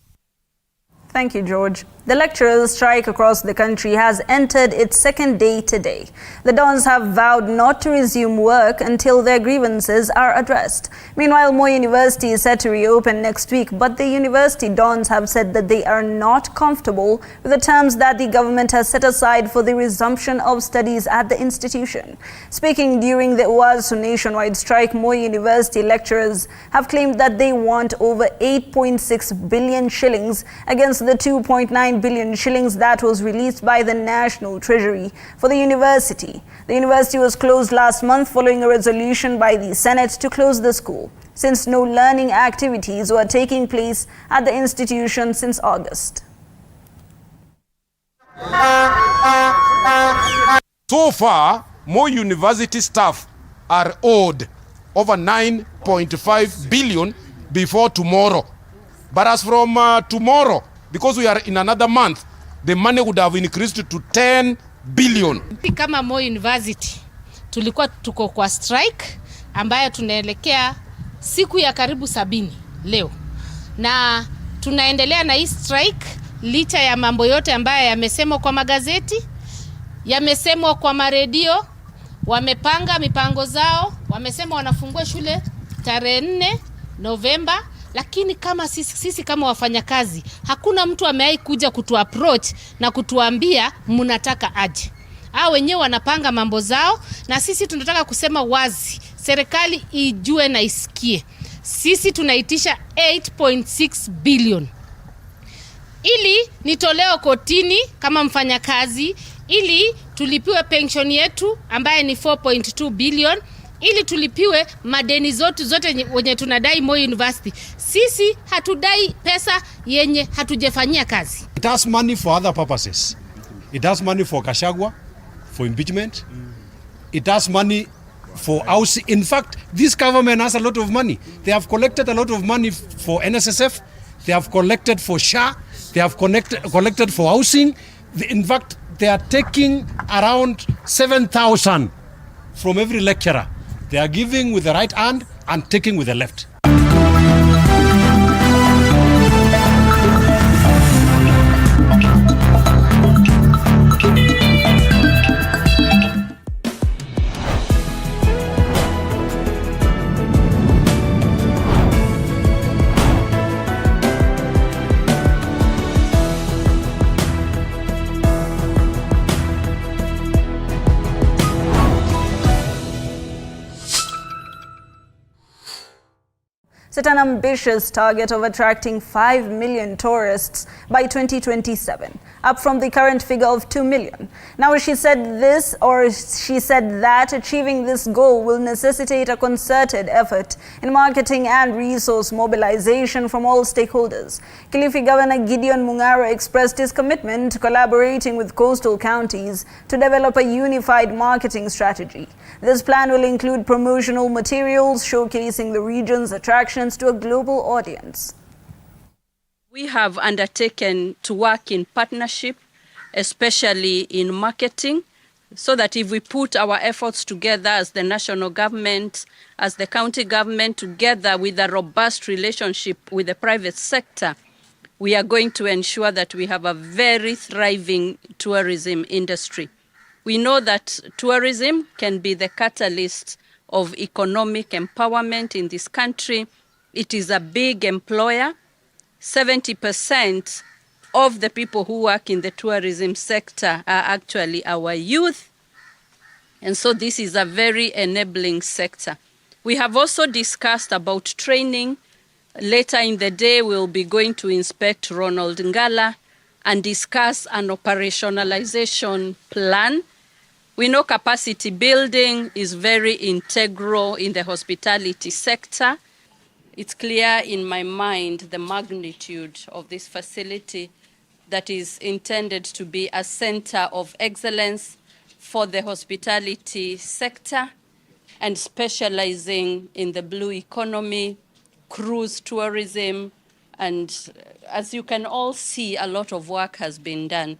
Thank you, George. The lecturers' strike across the country has entered its second day today. The dons have vowed not to resume work until their grievances are addressed. Meanwhile, Moi University is set to reopen next week, but the university dons have said that they are not comfortable with the terms that the government has set aside for the resumption of studies at the institution. Speaking during the UASU nationwide strike, Moi University lecturers have claimed that they want over 8.6 billion shillings against the 2.9 billion shillings that was released by the National Treasury for the university. The university was closed last month following a resolution by the Senate to close the school, since no learning activities were taking place at the institution since August. So far, more university staff are owed over 9.5 billion before tomorrow. But as from tomorrow, because we are in another month, the money would have increased to 10 billion. Kama Moi University, tulikuwa tuko kwa strike ambayo tunaelekea siku ya karibu 70 leo. Na tunaendelea na hii strike licha ya mambo yote ambayo yamesemwa kwa magazeti, yamesemwa kwa maredio, wamepanga mipango zao, wamesema wanafungua shule tarehe 4 Novemba. Lakini kama sisi kama wafanyakazi, hakuna mtu amewahi kuja kutu approach na kutuambia mnataka aje. Hao wenyewe wanapanga mambo zao, na sisi tunataka kusema wazi, serikali ijue na isikie. Sisi tunaitisha 8.6 billion. Ili nitolewe kotini kama mfanyakazi, ili tulipiwe pension yetu ambaye ni 4.2 billion. Ili tulipiwe madeni zote wenye tunadai Moi University. Sisi hatudai pesa yenye hatujafanyia kazi. It has money for other purposes. It has money for Kashagwa, for impeachment. It has money for housing. In fact, this government has a lot of money. They have collected a lot of money for NSSF. They have collected for SHA. They have collected for housing. In fact, they are taking around 7,000 from every lecturer. They are giving with the right hand and taking with the left. Set an ambitious target of attracting 5 million tourists by 2027, up from the current figure of 2 million. Now, she said that achieving this goal will necessitate a concerted effort in marketing and resource mobilization from all stakeholders. Kilifi Governor Gideon Mung'aro expressed his commitment to collaborating with coastal counties to develop a unified marketing strategy. This plan will include promotional materials showcasing the region's attractions to a global audience. We have undertaken to work in partnership, especially in marketing, so that if we put our efforts together as the national government, as the county government, together with a robust relationship with the private sector, we are going to ensure that we have a very thriving tourism industry. We know that tourism can be the catalyst of economic empowerment in this country. It is a big employer. 70% of the people who work in the tourism sector are actually our youth. And so this is a very enabling sector. We have also discussed about training. Later in the day, we'll be going to inspect Ronald Ngala and discuss an operationalization plan. We know capacity building is very integral in the hospitality sector. It's clear in my mind the magnitude of this facility that is intended to be a center of excellence for the hospitality sector and specializing in the blue economy, cruise tourism, and as you can all see, a lot of work has been done.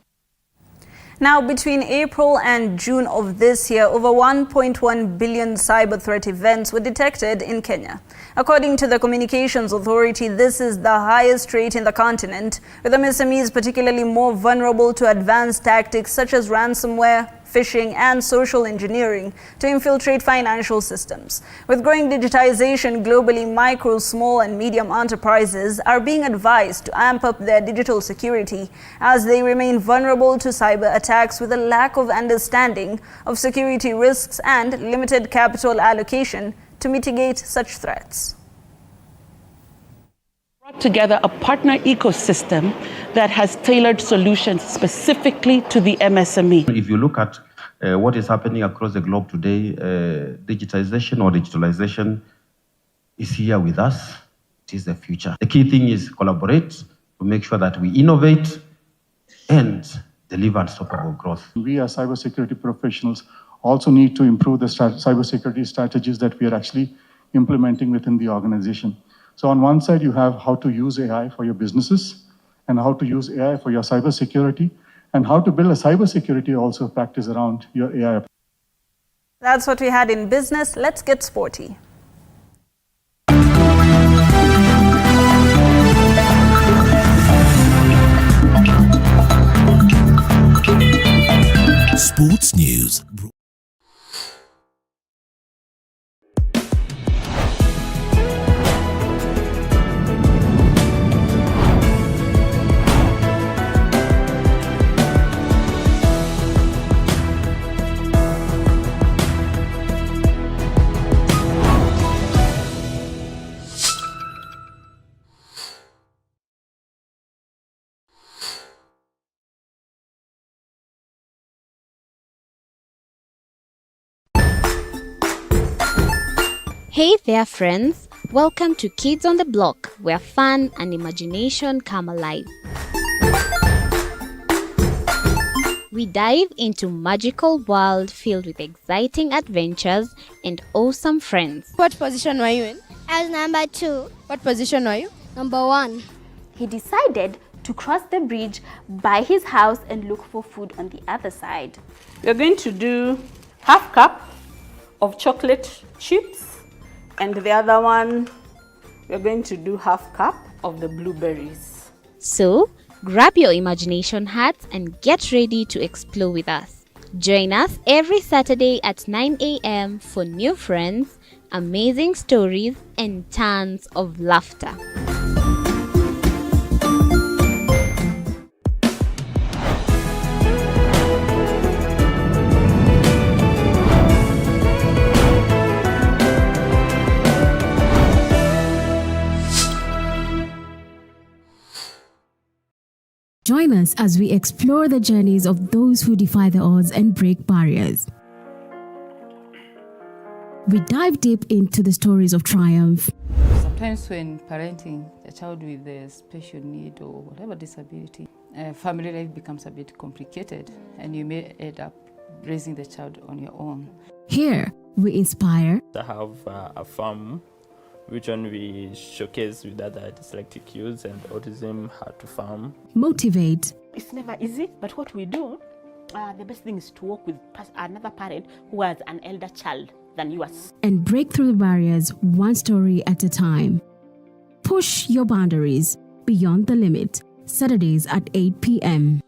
Now, between April and June of this year, over 1.1 billion cyber threat events were detected in Kenya. According to the Communications Authority, this is the highest rate in the continent, with MSMEs particularly more vulnerable to advanced tactics such as ransomware, phishing, and social engineering to infiltrate financial systems. With growing digitization globally, micro, small, and medium enterprises are being advised to amp up their digital security as they remain vulnerable to cyber attacks with a lack of understanding of security risks and limited capital allocation to mitigate such threats. Brought together a partner ecosystem that has tailored solutions specifically to the MSME. If you look at what is happening across the globe today, digitization or digitalization is here with us. It is the future. The key thing is collaborate to make sure that we innovate and deliver unstoppable growth. We as cybersecurity professionals also need to improve the cybersecurity strategies that we are actually implementing within the organization. So on one side, you have how to use AI for your businesses and how to use AI for your cybersecurity and how to build a cybersecurity also practice around your AI. That's what we had in business. Let's get sporty. Sports News. Hey there friends, welcome to Kids on the Block, where fun and imagination come alive. We dive into magical world filled with exciting adventures and awesome friends. What position were you in? I was number 2. What position were you? Number 1. He decided to cross the bridge by his house and look for food on the other side. We're going to do half cup of chocolate chips. And the other one, we're going to do half cup of the blueberries. So, grab your imagination hats and get ready to explore with us. Join us every Saturday at 9 a.m. for new friends, amazing stories, and tons of laughter. Join us as we explore the journeys of those who defy the odds and break barriers. We dive deep into the stories of triumph. Sometimes when parenting a child with a special need or whatever disability, family life becomes a bit complicated and you may end up raising the child on your own. Here, we inspire. I have a farm which one we showcase with other dyslexic youths and autism how to farm. Motivate. It's never easy, but what we do, the best thing is to work with another parent who has an elder child than yours. And break through the barriers one story at a time. Push your boundaries beyond the limit Saturdays at 8 p.m.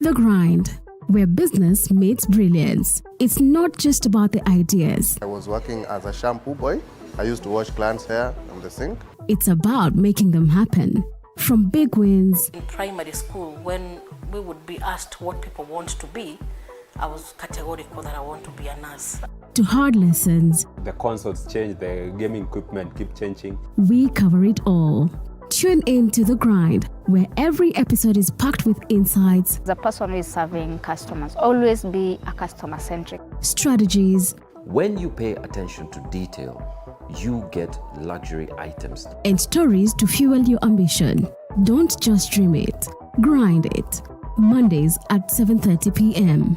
The Grind, where business meets brilliance. It's not just about the ideas. I was working as a shampoo boy. I used to wash clients' hair on the sink. It's about making them happen. From big wins. In primary school, when we would be asked what people want to be, I was categorical that I want to be a nurse. To hard lessons. The consoles change, the gaming equipment keep changing. We cover it all. Tune in to The Grind, where every episode is packed with insights. The person who is serving customers, always be a customer-centric. Strategies. When you pay attention to detail, you get luxury items. And stories to fuel your ambition. Don't just dream it, grind it. Mondays at 7:30 p.m.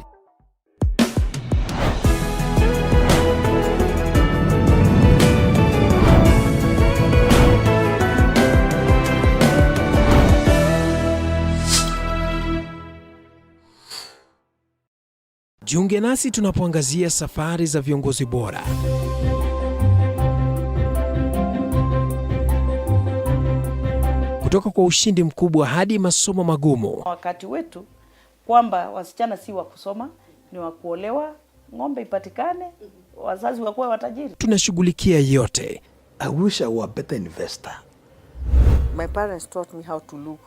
Jiunge nasi tunapoangazia safari za viongozi bora. Kutoka kwa ushindi mkubwa hadi masomo magumu. Wakati wetu kwamba wasichana si wa kusoma, ni wa kuolewa, ng'ombe ipatikane, wazazi wakuwe watajiri. Tunashughulikia yote. I wish I were a better investor. My parents taught me how to look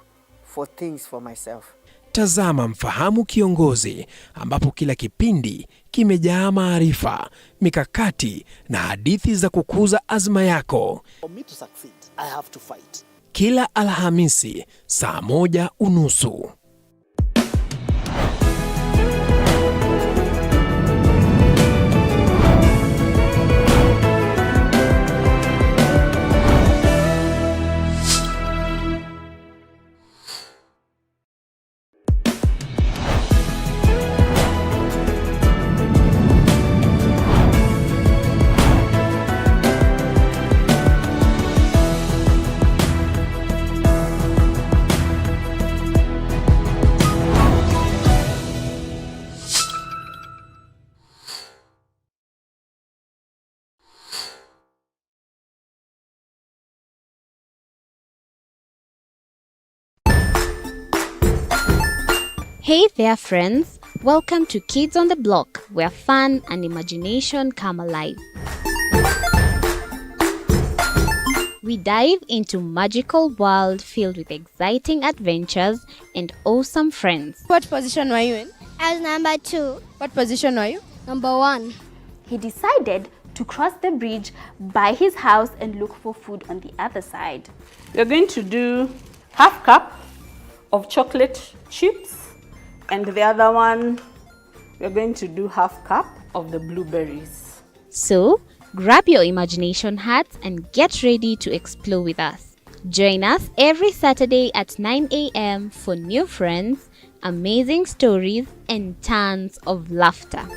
for things for myself. Tazama Mfahamu Kiongozi, ambapo kila kipindi kimejaa maarifa, mikakati na hadithi za kukuza azma yako. For me to succeed, I have to fight. Kila Alhamisi saa 1:30. Hey there friends, welcome to Kids on the Block, where fun and imagination come alive. We dive into magical world filled with exciting adventures and awesome friends. What position were you in? I was number 2. What position were you? Number 1. He decided to cross the bridge by his house and look for food on the other side. We're going to do half cup of chocolate chips, and the other one, we're going to do half cup of the blueberries. So, grab your imagination hats and get ready to explore with us. Join us every Saturday at 9 a.m. for new friends, amazing stories, and tons of laughter.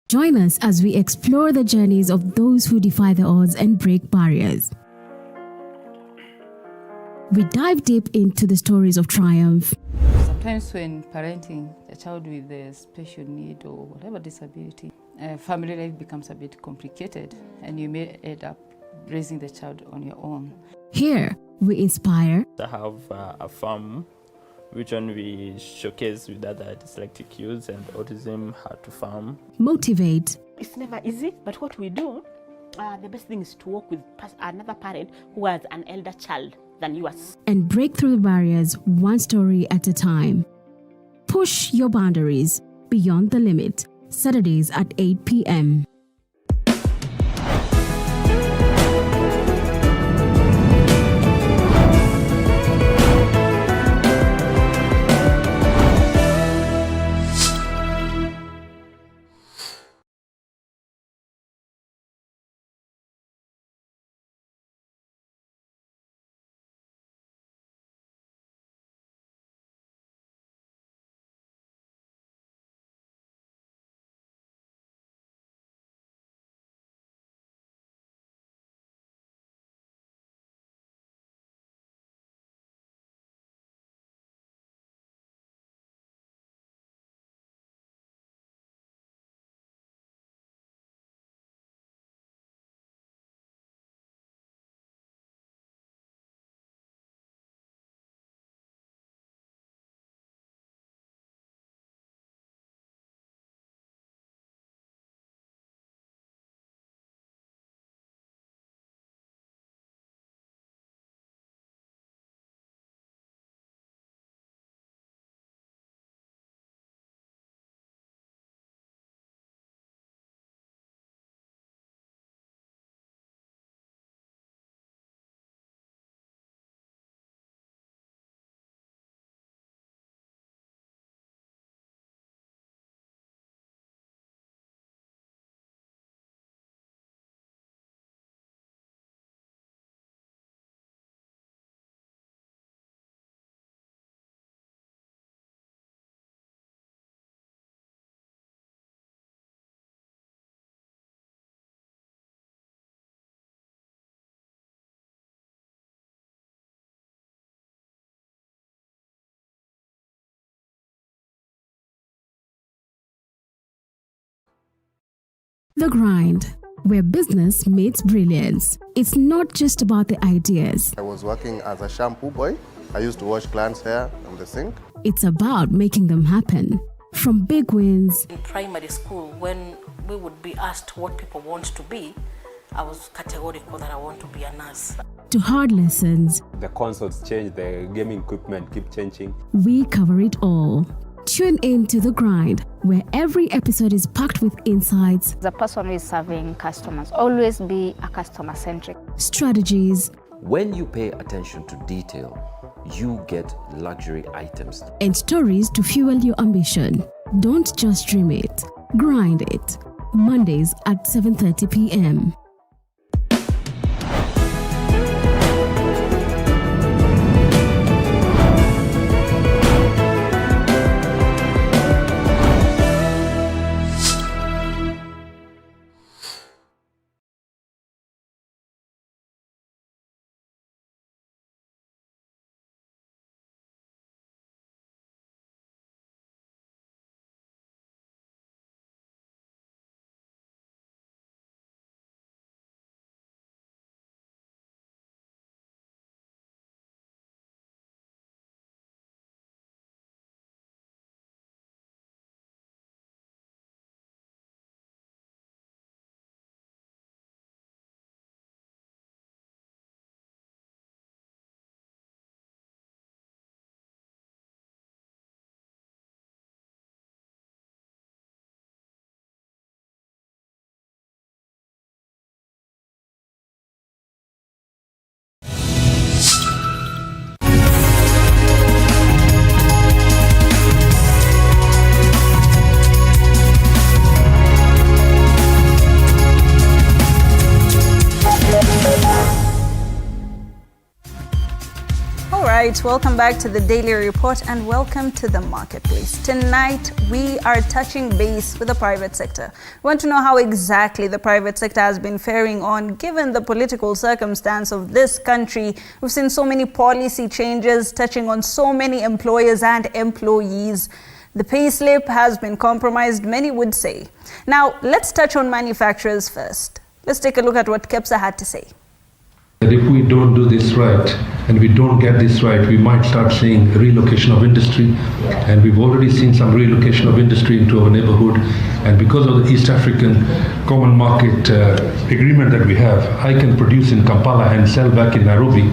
Join us as we explore the journeys of those who defy the odds and break barriers. We dive deep into the stories of triumph. Sometimes when parenting a child with a special need or whatever disability, family life becomes a bit complicated and you may end up raising the child on your own. Here, we inspire. I have a farm which one we showcase with other dyslexic youths and autism how to farm. Motivate. It's never easy, but what we do, the best thing is to work with another parent who has an elder child than yours. And break through the barriers one story at a time. Push your boundaries beyond the limit. Saturdays at 8 p.m. The Grind, where business meets brilliance. It's not just about the ideas. I was working as a shampoo boy. I used to wash clients' hair on the sink. It's about making them happen. From big wins. In primary school, when we would be asked what people want to be, I was categorical that I want to be a nurse. To hard lessons. The consoles change, the gaming equipment keep changing. We cover it all. Tune in to The Grind, where every episode is packed with insights. The person who is serving customers, always be a customer-centric. Strategies. When you pay attention to detail, you get luxury items. And stories to fuel your ambition. Don't just dream it. Grind it. Mondays at 7:30 p.m. right, welcome back to the Daily Report and welcome to the Marketplace. Tonight, we are touching base with the private sector. We want to know how exactly the private sector has been faring on given the political circumstance of this country. We've seen so many policy changes touching on so many employers and employees. The pay slip has been compromised, many would say. Now, let's touch on manufacturers first. Let's take a look at what KEPSA had to say. That if we don't do this right and we don't get this right, we might start seeing relocation of industry. And we've already seen some relocation of industry into our neighborhood. And because of the East African Common Market Agreement that we have, I can produce in Kampala and sell back in Nairobi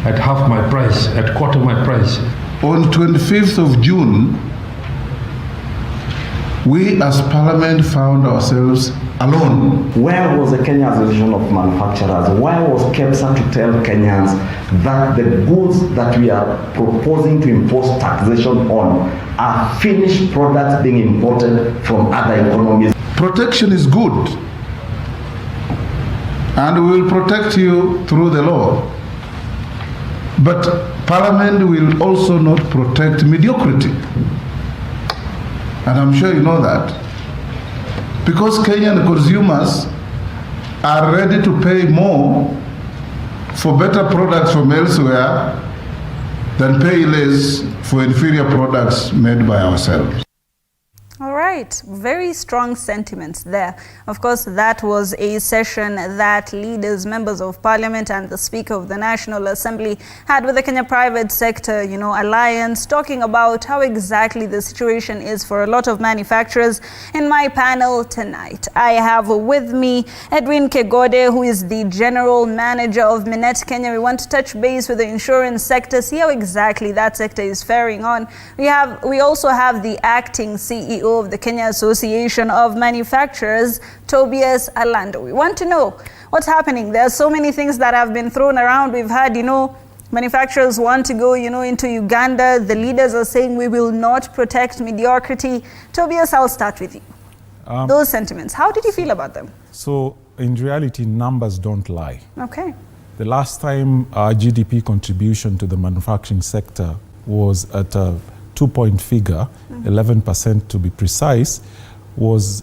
at half my price, at quarter my price. On 25th of June, we as Parliament found ourselves alone. Where was the Kenya Association of Manufacturers? Where was KEPSA to tell Kenyans that the goods that we are proposing to impose taxation on are finished products being imported from other economies? Protection is good, and we will protect you through the law. But Parliament will also not protect mediocrity. And I'm sure you know that. Because Kenyan consumers are ready to pay more for better products from elsewhere than pay less for inferior products made by ourselves. All right, very strong sentiments there. Of course, that was a session that leaders, members of parliament and the Speaker of the National Assembly had with the Kenya Private Sector, Alliance, talking about how exactly the situation is for a lot of manufacturers. In my panel tonight, I have with me Edwin Kegode, who is the General Manager of Minet Kenya. We want to touch base with the insurance sector, see how exactly that sector is faring on. We also have the acting CEO of the Kenya Association of Manufacturers, Tobias Alando. We want to know what's happening. There are so many things that have been thrown around. We've had, manufacturers want to go, into Uganda. The leaders are saying we will not protect mediocrity. Tobias, I'll start with you. Those sentiments, how did you feel about them? So, in reality, numbers don't lie. Okay. The last time our GDP contribution to the manufacturing sector was at a 2-point figure, 11% to be precise, was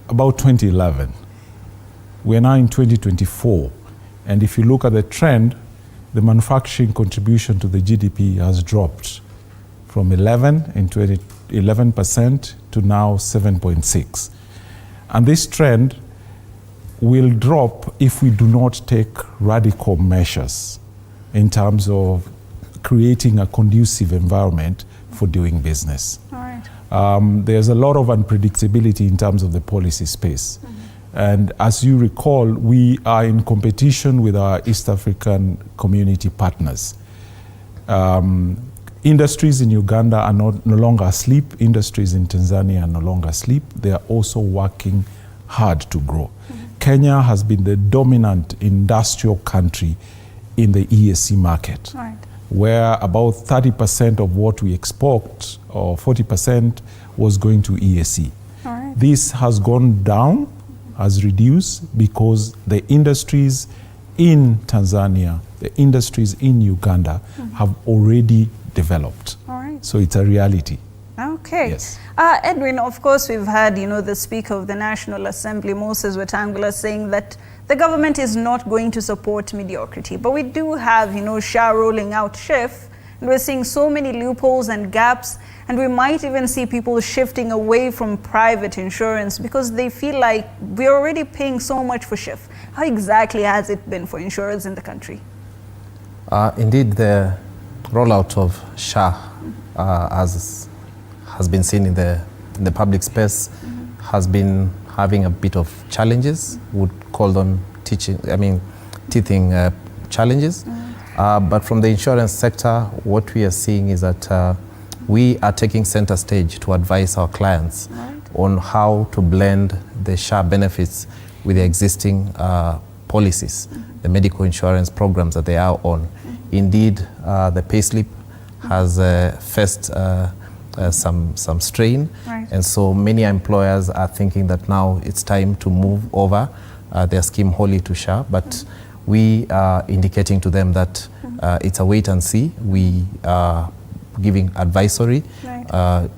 about 2011. We're now in 2024. And if you look at the trend, the manufacturing contribution to the GDP has dropped from 11% to now 7.6. And this trend will drop if we do not take radical measures in terms of creating a conducive environment for doing business. All right. There's a lot of unpredictability in terms of the policy space. And as you recall, we are in competition with our East African community partners. Industries in Uganda are no longer asleep. Industries in Tanzania are no longer asleep. They are also working hard to grow. Kenya has been the dominant industrial country in the EAC market, Right. where about 30% of what we export, or 40%, was going to EAC. All right. This has gone down, has reduced, because the industries in Tanzania, the industries in Uganda have already developed. All right. So it's a reality. Okay. Yes. Edwin, of course, we've had, the Speaker of the National Assembly, Moses Wetangula, saying that the government is not going to support mediocrity. But we do have, SHA rolling out SHIF, and we're seeing so many loopholes and gaps, and we might even see people shifting away from private insurance because they feel like we're already paying so much for SHIF. How exactly has it been for insurers in the country? Indeed, the rollout of SHA, as has been seen in the public space, has been having a bit of challenges. Would call them teething challenges. But from the insurance sector, what we are seeing is that we are taking center stage to advise our clients on how to blend the SHA benefits with the existing policies, the medical insurance programs that they are on. Indeed, the payslip has faced some strain, and so many employers are thinking that now it's time to move over their scheme wholly to SHA, but we are indicating to them that it's a wait and see. We are giving advisory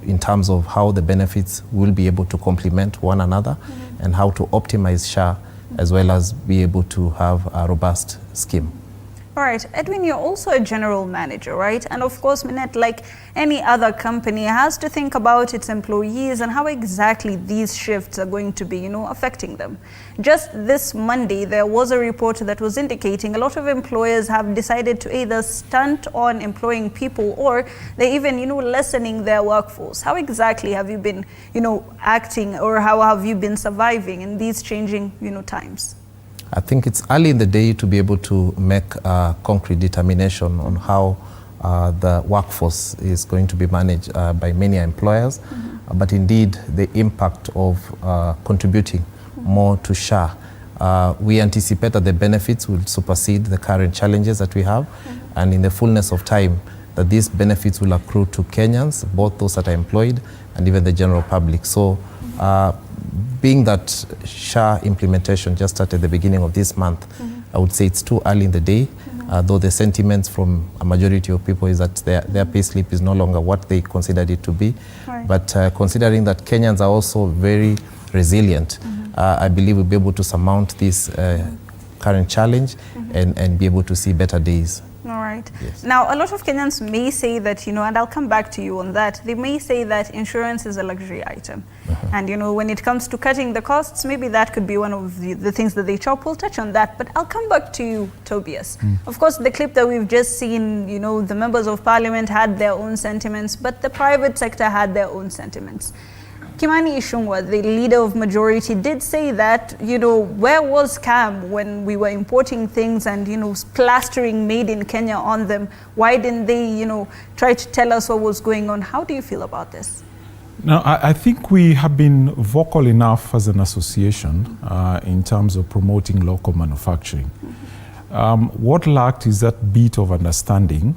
in terms of how the benefits will be able to complement one another and how to optimize SHA as well as be able to have a robust scheme. All right, Edwin, you're also a general manager, right? And of course, Minette, like any other company, has to think about its employees and how exactly these shifts are going to be, affecting them. Just this Monday, there was a report that was indicating a lot of employers have decided to either stunt on employing people or they're even, lessening their workforce. How exactly have you been, acting, or how have you been surviving in these changing, times? I think it's early in the day to be able to make a concrete determination on how the workforce is going to be managed by many employers. But indeed, the impact of contributing more to SHA, we anticipate that the benefits will supersede the current challenges that we have. And in the fullness of time, that these benefits will accrue to Kenyans, both those that are employed and even the general public. So, being that SHA implementation just started at the beginning of this month, I would say it's too early in the day, though the sentiments from a majority of people is that their pay slip is no longer what they considered it to be. But considering that Kenyans are also very resilient, I believe we'll be able to surmount this current challenge and be able to see better days. All right. Yes. Now, a lot of Kenyans may say that, and I'll come back to you on that, they may say that insurance is a luxury item. And, when it comes to cutting the costs, maybe that could be one of the things that they chop. We'll touch on that. But I'll come back to you, Tobias. Of course, the clip that we've just seen, the members of parliament had their own sentiments, but the private sector had their own sentiments. Kimani Ichung'wah, the leader of majority, did say that, where was CAM when we were importing things and, plastering made in Kenya on them? Why didn't they, try to tell us what was going on? How do you feel about this? Now, I think we have been vocal enough as an association in terms of promoting local manufacturing. What lacked is that bit of understanding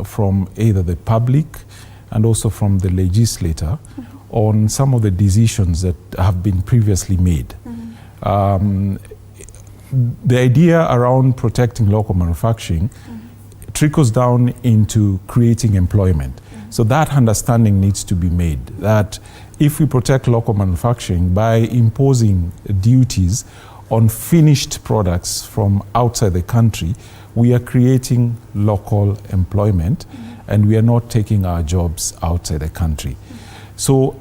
from either the public and also from the legislator on some of the decisions that have been previously made. The idea around protecting local manufacturing trickles down into creating employment. So that understanding needs to be made, that if we protect local manufacturing by imposing duties on finished products from outside the country, we are creating local employment and we are not taking our jobs outside the country. So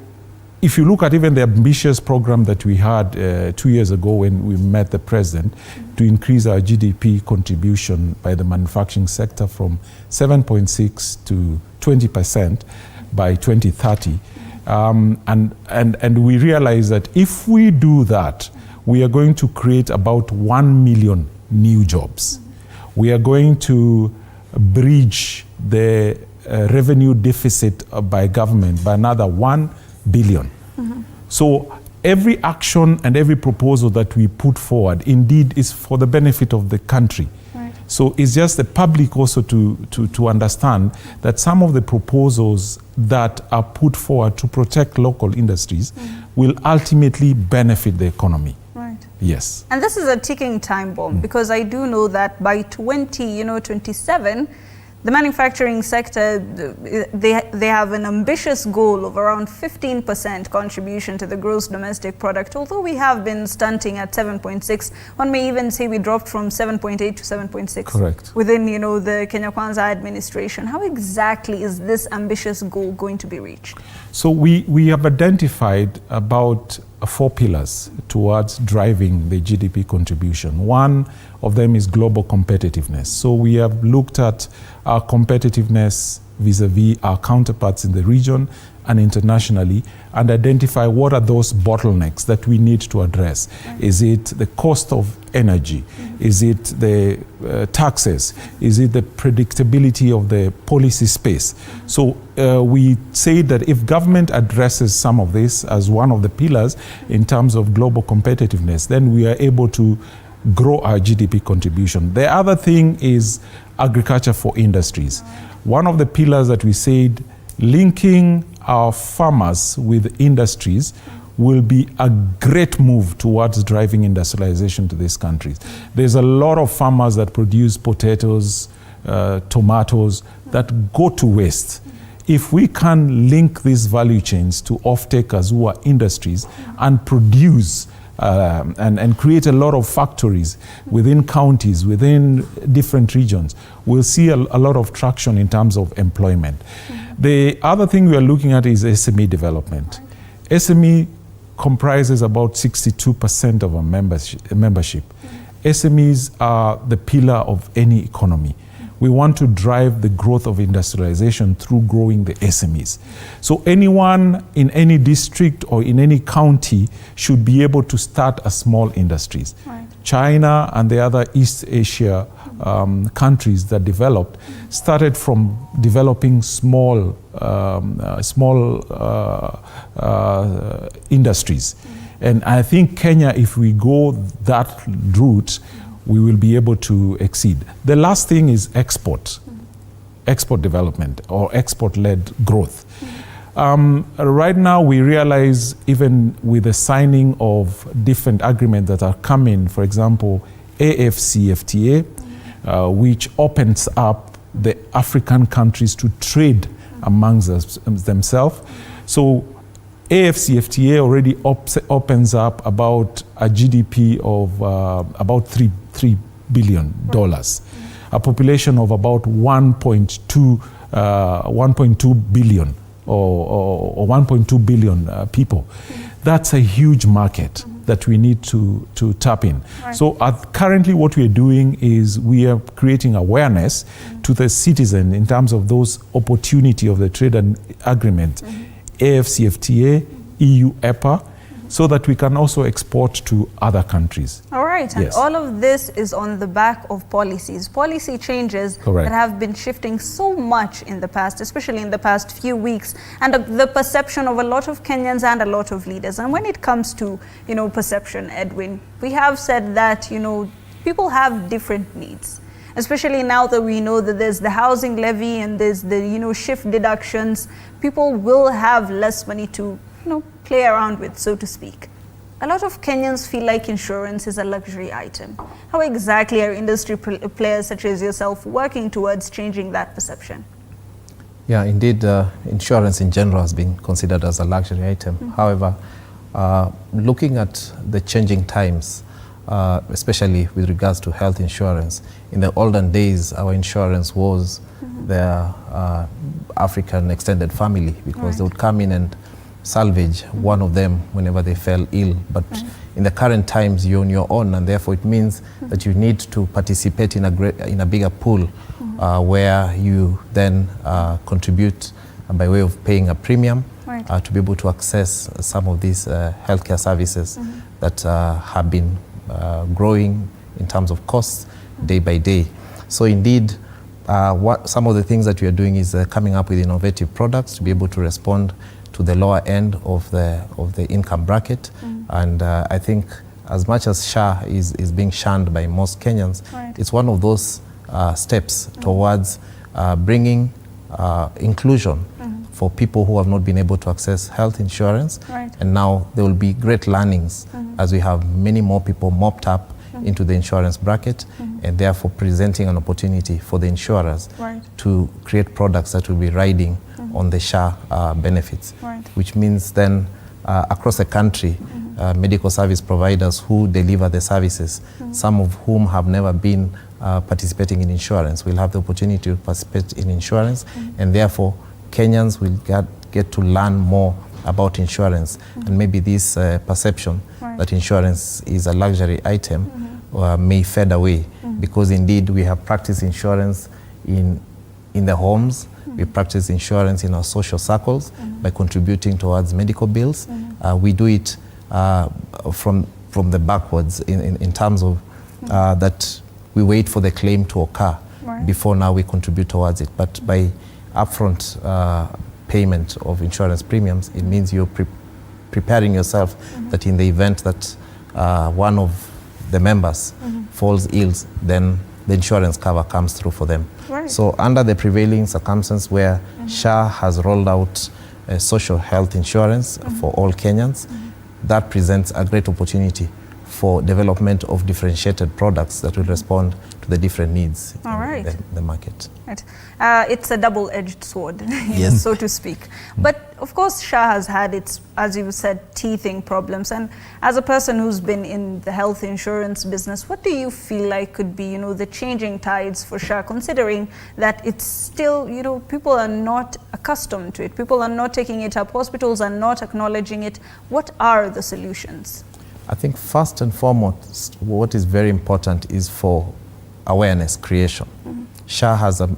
if you look at even the ambitious program that we had 2 years ago when we met the president to increase our GDP contribution by the manufacturing sector from 7.6 to 20% by 2030, and we realize that if we do that, we are going to create about 1 million new jobs. We are going to bridge the revenue deficit by government by another 1 billion. So every action and every proposal that we put forward indeed is for the benefit of the country. So it's just the public also to understand that some of the proposals that are put forward to protect local industries will ultimately benefit the economy. Yes. And this is a ticking time bomb because I do know that by 2027, the manufacturing sector, they have an ambitious goal of around 15% contribution to the gross domestic product. Although we have been stunting at 7.6, one may even say we dropped from 7.8 to 7.6. Correct. Within, the Kenya Kwanza administration. How exactly is this ambitious goal going to be reached? So we have identified about 4 pillars towards driving the GDP contribution. One of them is global competitiveness. So we have looked at our competitiveness vis-a-vis our counterparts in the region and internationally and identify what are those bottlenecks that we need to address. Is it the cost of energy? Is it the taxes? Is it the predictability of the policy space? So we say that if government addresses some of this as one of the pillars in terms of global competitiveness, then we are able to grow our GDP contribution. The other thing is agriculture for industries. One of the pillars that we said linking our farmers with industries will be a great move towards driving industrialization to these countries. There's a lot of farmers that produce potatoes, tomatoes that go to waste. If we can link these value chains to off-takers who are industries and produce and create a lot of factories within counties, within different regions, we'll see a lot of traction in terms of employment. The other thing we are looking at is SME development. SME comprises about 62% of our membership. SMEs are the pillar of any economy. We want to drive the growth of industrialization through growing the SMEs. So anyone in any district or in any county should be able to start a small industries. China and the other East Asia countries that developed started from developing small industries. And I think Kenya, if we go that route, we will be able to exceed. The last thing is export development or export-led growth. Right now, we realize even with the signing of different agreements that are coming, for example, AFCFTA, which opens up the African countries to trade amongst themselves. So AFCFTA already opens up about a GDP of about $3 billion, a population of about 1.2 billion or 1.2 billion people. That's a huge market that we need to tap in. So currently what we are doing is we are creating awareness to the citizen in terms of those opportunity of the trade and agreement, AFCFTA, EU EPA, so that we can also export to other countries. All right, and all of this is on the back of policy changes that have been shifting so much in the past, especially in the past few weeks, and the perception of a lot of Kenyans and a lot of leaders. And when it comes to, perception, Edwin, we have said that, people have different needs. Especially now that we know that there's the housing levy and there's the, shift deductions, people will have less money to, play around with, so to speak. A lot of Kenyans feel like insurance is a luxury item. How exactly are industry players such as yourself working towards changing that perception? Yeah, indeed, insurance in general has been considered as a luxury item. However, looking at the changing times, especially with regards to health insurance, in the olden days, our insurance was the African extended family, because they would come in and salvage one of them whenever they fell ill. But in the current times, you're on your own, and therefore it means that you need to participate in a bigger pool where you then contribute by way of paying a premium to be able to access some of these healthcare services that have been growing in terms of costs day by day. So indeed, some of the things that we are doing is coming up with innovative products to be able to respond to the lower end of the income bracket. And I think as much as SHA is being shunned by most Kenyans, it's one of those steps towards bringing inclusion for people who have not been able to access health insurance. And now there will be great learnings as we have many more people mopped up into the insurance bracket, and therefore presenting an opportunity for the insurers to create products that will be riding on the SHA benefits, which means then across the country, medical service providers who deliver the services, some of whom have never been participating in insurance, will have the opportunity to participate in insurance, and therefore Kenyans will get to learn more about insurance, and maybe this perception that insurance is a luxury item may fade away, because indeed we have practiced insurance in the homes, we practice insurance in our social circles by contributing towards medical bills. We do it from the backwards in terms of that we wait for the claim to occur before now we contribute towards it. But by upfront payment of insurance premiums, it means you're preparing yourself that in the event that one of the members falls ill, then the insurance cover comes through for them. So under the prevailing circumstance where SHA has rolled out social health insurance for all Kenyans, that presents a great opportunity for development of differentiated products that will respond to the different needs in the market. It's a double-edged sword, so to speak. But of course, SHA has had its, as you said, teething problems. And as a person who's been in the health insurance business, what do you feel like could be, the changing tides for SHA, considering that it's still, people are not accustomed to it, people are not taking it up, hospitals are not acknowledging it. What are the solutions? I think first and foremost, what is very important is for awareness creation. SHA has a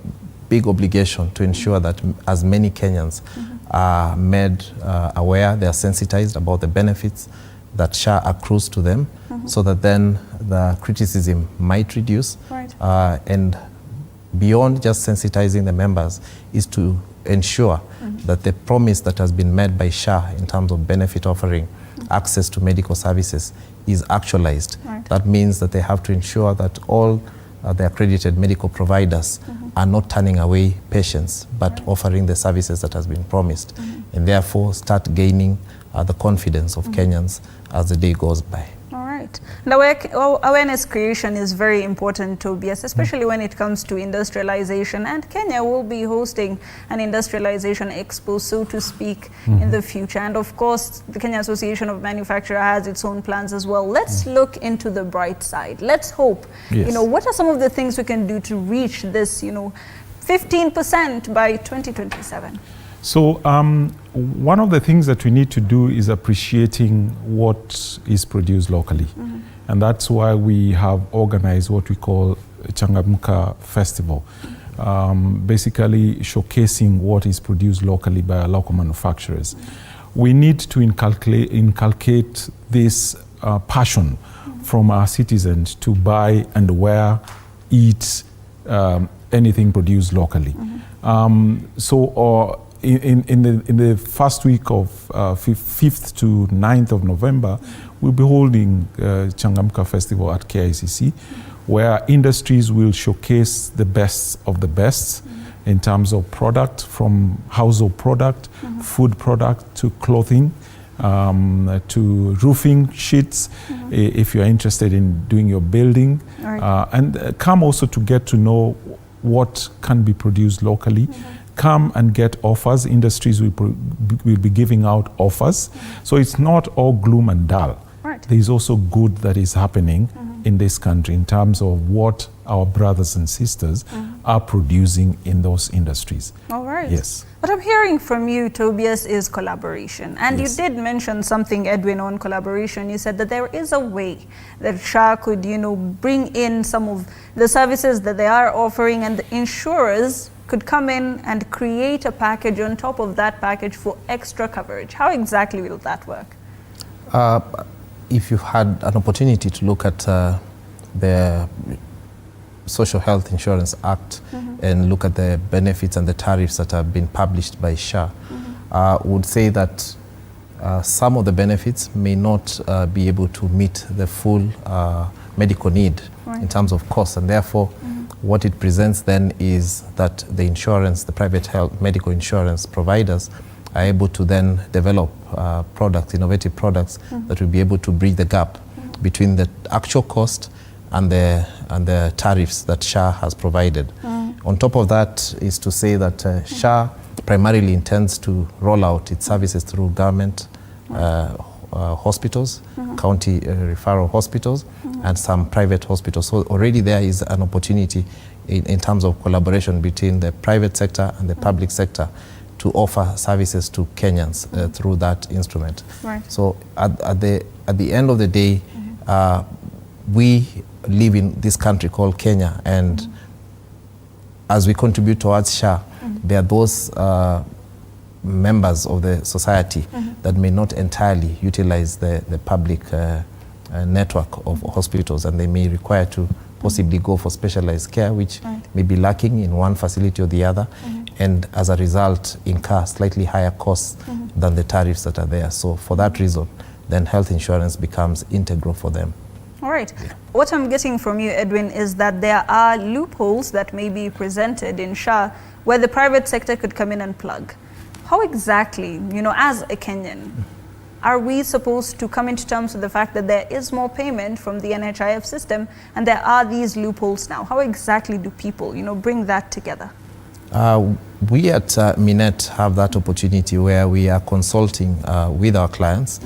big obligation to ensure that as many Kenyans are made aware, they are sensitized about the benefits that SHA accrues to them, so that then the criticism might reduce. And beyond just sensitizing the members is to ensure that the promise that has been made by SHA in terms of benefit offering access to medical services is actualized. That means that they have to ensure that all the accredited medical providers are not turning away patients, but offering the services that has been promised, and therefore start gaining the confidence of Kenyans as the day goes by. And awareness creation is very important, Tobias, especially when it comes to industrialization. And Kenya will be hosting an industrialization expo, so to speak, in the future. And of course, the Kenya Association of Manufacturers has its own plans as well. Let's look into the bright side. Let's hope, what are some of the things we can do to reach this, 15% by 2027? So one of the things that we need to do is appreciating what is produced locally. And that's why we have organized what we call Changamka Festival, basically showcasing what is produced locally by our local manufacturers. We need to inculcate this passion from our citizens to buy and wear, eat anything produced locally. In the first week of 5th to 9th of November, we'll be holding Changamka Festival at KICC, where industries will showcase the best of the best in terms of product, from household product, food product, to clothing, to roofing sheets, if you're interested in doing your building. And come also to get to know what can be produced locally. Come and get offers. Industries will be giving out offers. So it's not all gloom and dull. There's also good that is happening in this country in terms of what our brothers and sisters are producing in those industries. All right. Yes. What I'm hearing from you, Tobias, is collaboration. And Yes. you did mention something, Edwin, on collaboration. You said that there is a way that SHA could, bring in some of the services that they are offering, and the insurers could come in and create a package on top of that package for extra coverage. How exactly will that work? If you had an opportunity to look at the Social Health Insurance Act and look at the benefits and the tariffs that have been published by SHA, would say that some of the benefits may not be able to meet the full medical need in terms of cost, and therefore what it presents then is that the insurance, the private health medical insurance providers are able to then develop products, innovative products that will be able to bridge the gap between the actual cost and the tariffs that SHA has provided. On top of that is to say that SHA primarily intends to roll out its services through government hospitals, county referral hospitals, and some private hospitals. So already there is an opportunity in terms of collaboration between the private sector and the public sector to offer services to Kenyans through that instrument. Right. So at the end of the day, we live in this country called Kenya, and as we contribute towards SHA, there are those members of the society that may not entirely utilize the public network of hospitals, and they may require to possibly go for specialized care, which may be lacking in one facility or the other, and as a result incur slightly higher costs than the tariffs that are there. So for that reason, then health insurance becomes integral for them. All right. What I'm getting from you, Edwin, is that there are loopholes that may be presented in SHA where the private sector could come in and plug. How exactly, as a Kenyan, are we supposed to come into terms with the fact that there is more payment from the NHIF system and there are these loopholes now? How exactly do people, bring that together? We at Minet have that opportunity where we are consulting with our clients,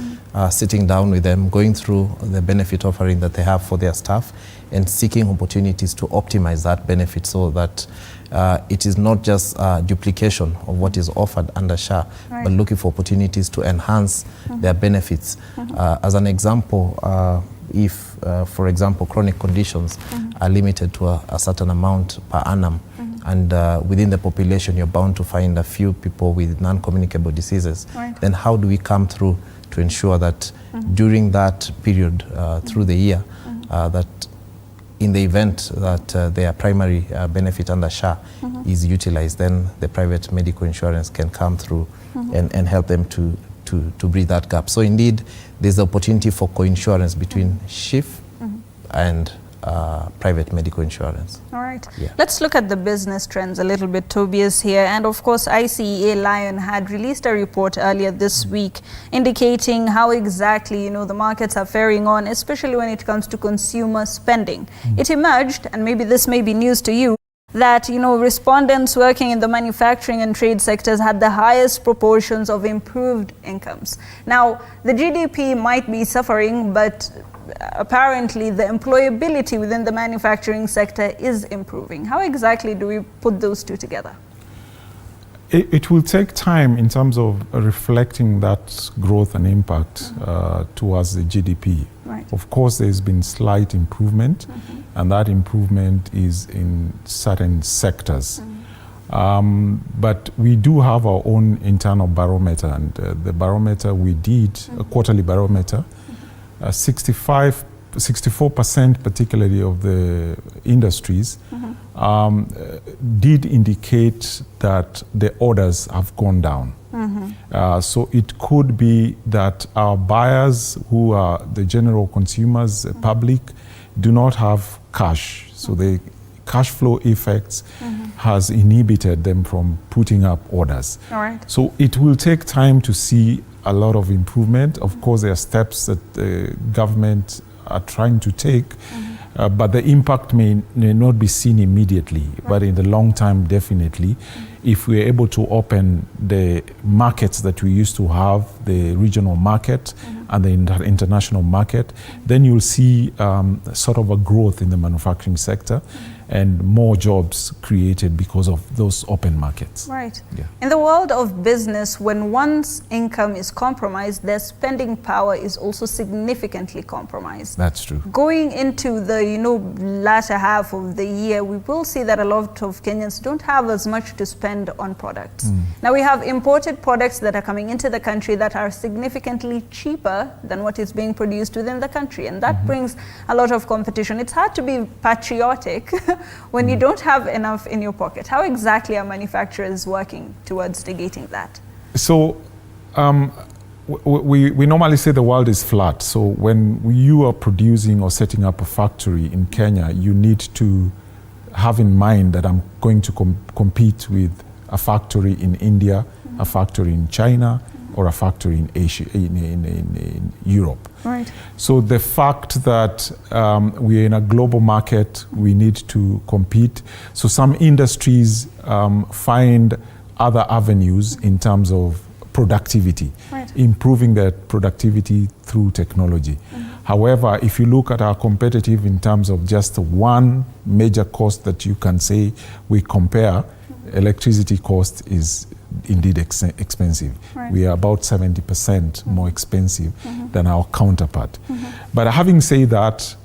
sitting down with them, going through the benefit offering that they have for their staff, and seeking opportunities to optimize that benefit so that it is not just duplication of what is offered under SHA, but looking for opportunities to enhance their benefits. As an example, if, for example, chronic conditions are limited to a certain amount per annum, and within the population you're bound to find a few people with non-communicable diseases, then how do we come through to ensure that during that period through the year, that in the event that their primary benefit under SHA is utilized, then the private medical insurance can come through and help them to bridge that gap. So indeed, there's the opportunity for co-insurance between SHIF and private medical insurance. All right. Yeah. Let's look at the business trends a little bit, Tobias here. And of course, ICEA Lion had released a report earlier this week indicating how exactly, the markets are faring on, especially when it comes to consumer spending. It emerged, and maybe this may be news to you, that, respondents working in the manufacturing and trade sectors had the highest proportions of improved incomes. Now, the GDP might be suffering, but apparently the employability within the manufacturing sector is improving. How exactly do we put those two together? It will take time in terms of reflecting that growth and impact towards the GDP. Right. Of course, there's been slight improvement, and that improvement is in certain sectors. But we do have our own internal barometer, and the barometer we did, a quarterly barometer, 64% particularly of the industries did indicate that the orders have gone down. So it could be that our buyers, who are the general consumers, public, do not have cash. So the cash flow effects has inhibited them from putting up orders. All right. So it will take time to see a lot of improvement. Of course, there are steps that the government are trying to take, but the impact may not be seen immediately, but in the long term, definitely, if we're able to open the markets that we used to have, the regional market and the international market, then you'll see sort of a growth in the manufacturing sector and more jobs created because of those open markets. Right. Yeah. In the world of business, when one's income is compromised, their spending power is also significantly compromised. That's true. Going into the latter half of the year, we will see that a lot of Kenyans don't have as much to spend on products. Now we have imported products that are coming into the country that are significantly cheaper than what is being produced within the country, and that brings a lot of competition. It's hard to be patriotic when you don't have enough in your pocket. How exactly are manufacturers working towards negating that? So we normally say the world is flat. So when you are producing or setting up a factory in Kenya, you need to have in mind that I'm going to compete with a factory in India, a factory in China, or a factory in Asia, in Europe. Right. So the fact that we're in a global market, we need to compete. So some industries find other avenues in terms of productivity, improving their productivity through technology. However, if you look at our competitive in terms of just one major cost that you can say we compare, electricity cost is indeed expensive. We are about 70% more expensive than our counterpart. But having said that,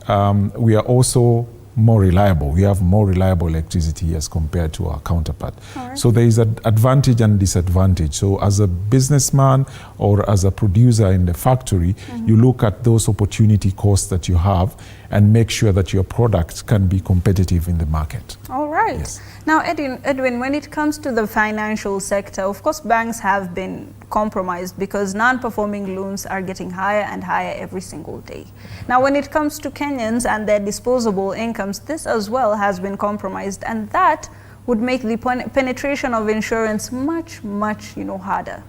we are also more reliable. We have more reliable electricity as compared to our counterpart. So there is an advantage and disadvantage. So as a businessman or as a producer in the factory, you look at those opportunity costs that you have and make sure that your products can be competitive in the market. All right. Yes. Now, Edwin, when it comes to the financial sector, of course, banks have been compromised because non-performing loans are getting higher and higher every single day. Now, when it comes to Kenyans and their disposable incomes, this as well has been compromised, and that would make the penetration of insurance much, much, harder.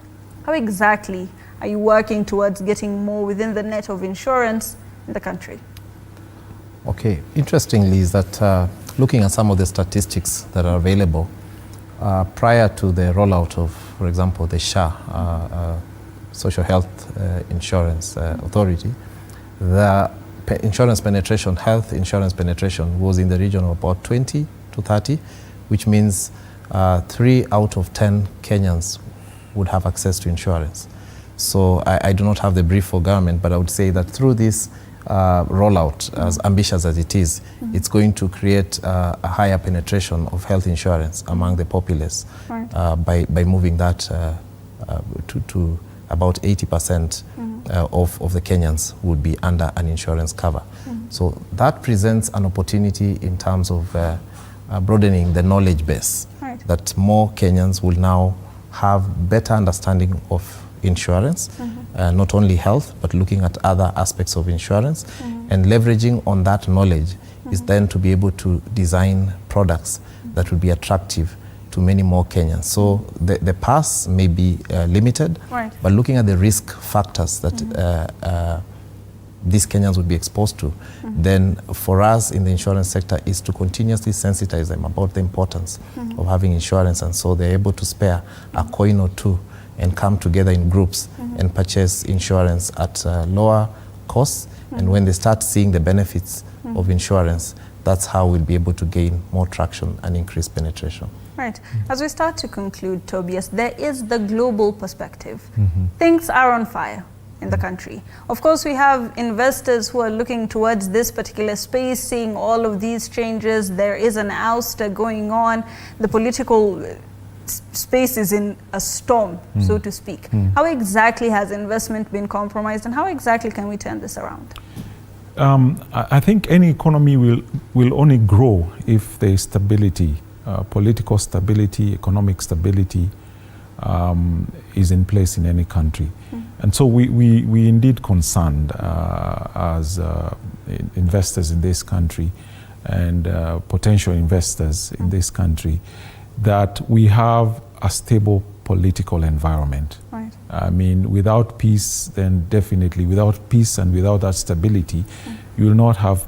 How exactly are you working towards getting more within the net of insurance in the country? Okay, interestingly is that looking at some of the statistics that are available, prior to the rollout of, for example, the SHA, Social Health Insurance Authority, the insurance penetration, health insurance penetration was in the region of about 20 to 30, which means 3 out of 10 Kenyans would have access to insurance. So I do not have the brief for government, but I would say that through this rollout, as ambitious as it is, it's going to create a higher penetration of health insurance among the populace by moving that to about 80% of the Kenyans would be under an insurance cover. So that presents an opportunity in terms of broadening the knowledge base, that more Kenyans will now have better understanding of insurance, not only health, but looking at other aspects of insurance, and leveraging on that knowledge is then to be able to design products that will be attractive to many more Kenyans. So the pass may be limited, but looking at the risk factors that these Kenyans would be exposed to, then for us in the insurance sector is to continuously sensitize them about the importance of having insurance, and so they're able to spare a coin or two and come together in groups and purchase insurance at lower costs. And when they start seeing the benefits of insurance, that's how we'll be able to gain more traction and increase penetration. Right. As we start to conclude, Tobias, there is the global perspective. Things are on fire in the country. Of course, we have investors who are looking towards this particular space, seeing all of these changes. There is an ouster going on. The political space is in a storm, so to speak. How exactly has investment been compromised, and how exactly can we turn this around? I think any economy will only grow if there is stability, political stability, economic stability is in place in any country. And so we indeed concerned as investors in this country and potential investors in this country that we have a stable political environment. I mean, without peace, then definitely, without peace and without that stability, you will not have